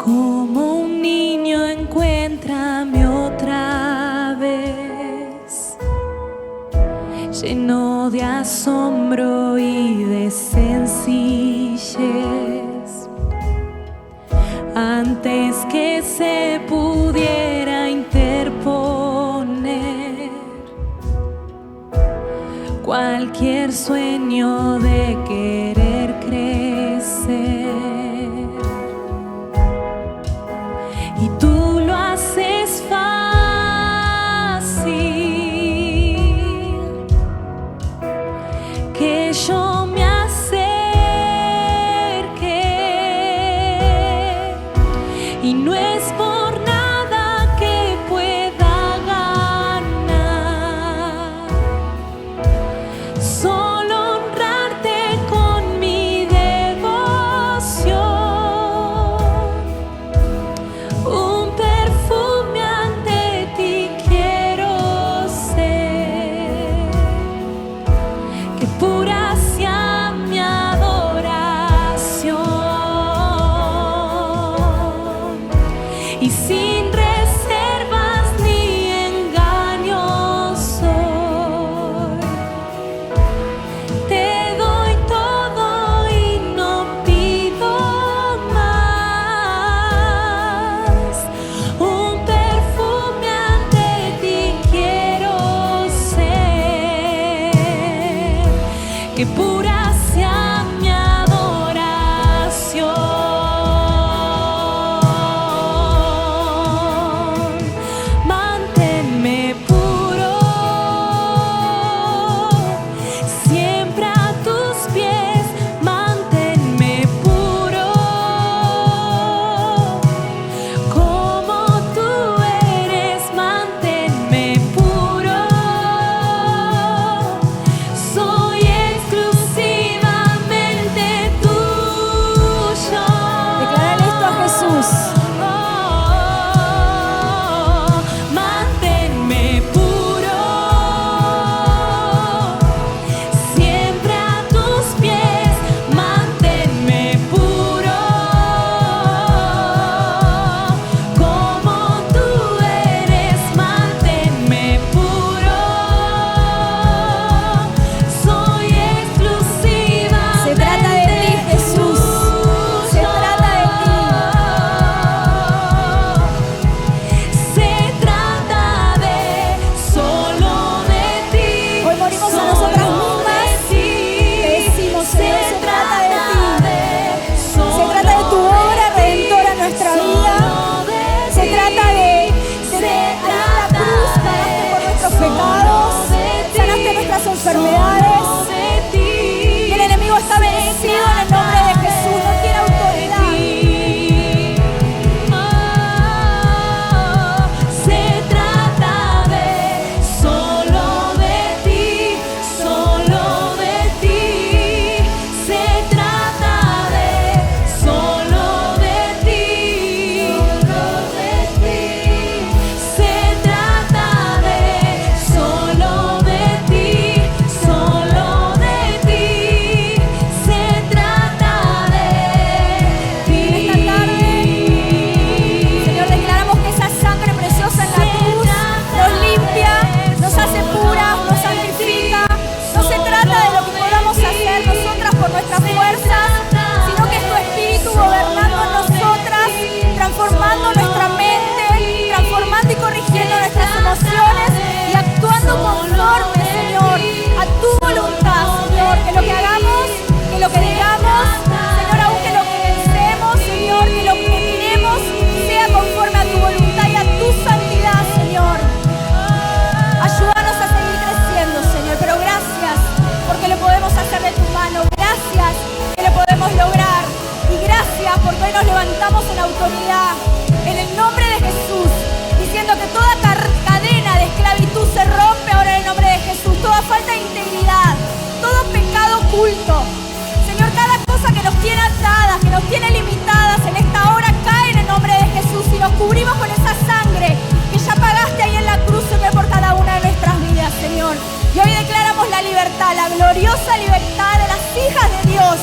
Como un niño encuéntrame otra vez, lleno de asombro y de sencillez, antes que se pudiera interponer cualquier sueño de querer crecer. Y tú lo haces fácil, que yo me acerque, y no es por nada que pueda ganar, solo honrarte con mi devoción. Un perfume ante ti quiero ser, que pura sea mi adoración, y sin reservas ni engaños soy. Te doy todo y no pido más. Un perfume ante ti quiero ser, que pura sea mi adoración. Manténme puro, siempre a tus pies. Manténme puro, como tú eres. Manténme puro, soy exclusiva falta de integridad, todo pecado oculto. Señor, cada cosa que nos tiene atadas, que nos tiene limitadas, en esta hora cae en el nombre de Jesús y nos cubrimos con esa sangre que ya pagaste ahí en la cruz, Señor, por cada una de nuestras vidas, Señor. Y hoy declaramos la libertad, la gloriosa libertad de las hijas de Dios.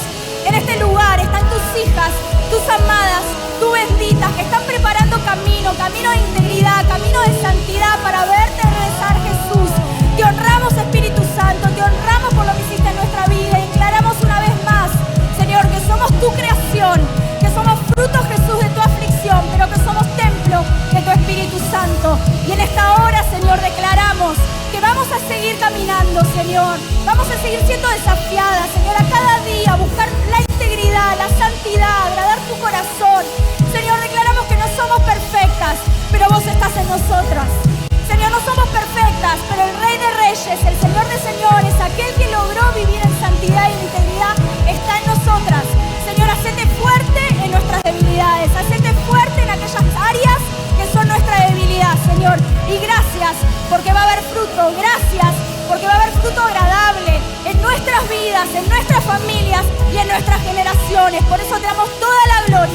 En este lugar están tus hijas, tus amadas, tus benditas, que están preparando camino de integridad, camino de santidad para verte regresar, Jesús. Te honramos, Espíritu Santo, te honramos por lo que hiciste en nuestra vida y declaramos una vez más, Señor, que somos tu creación, que somos fruto, Jesús, de tu aflicción, pero que somos templo de tu Espíritu Santo. Y en esta hora, Señor, declaramos que vamos a seguir caminando, Señor. Vamos a seguir siendo desafiadas, Señor, a cada día, a buscar la integridad, la santidad, agradar tu corazón. Señor, declaramos que no somos perfectas, pero vos estás en nosotras. Señor, no somos perfectas, pero el Rey de Reyes, el Señor de Señores, aquel que logró vivir en santidad y en integridad, está en nosotras. Señor, hacete fuerte en nuestras debilidades, hacete fuerte en aquellas áreas que son nuestra debilidad, Señor. Y gracias, porque va a haber fruto, gracias, porque va a haber fruto agradable en nuestras vidas, en nuestras familias y en nuestras generaciones. Por eso te damos toda la gloria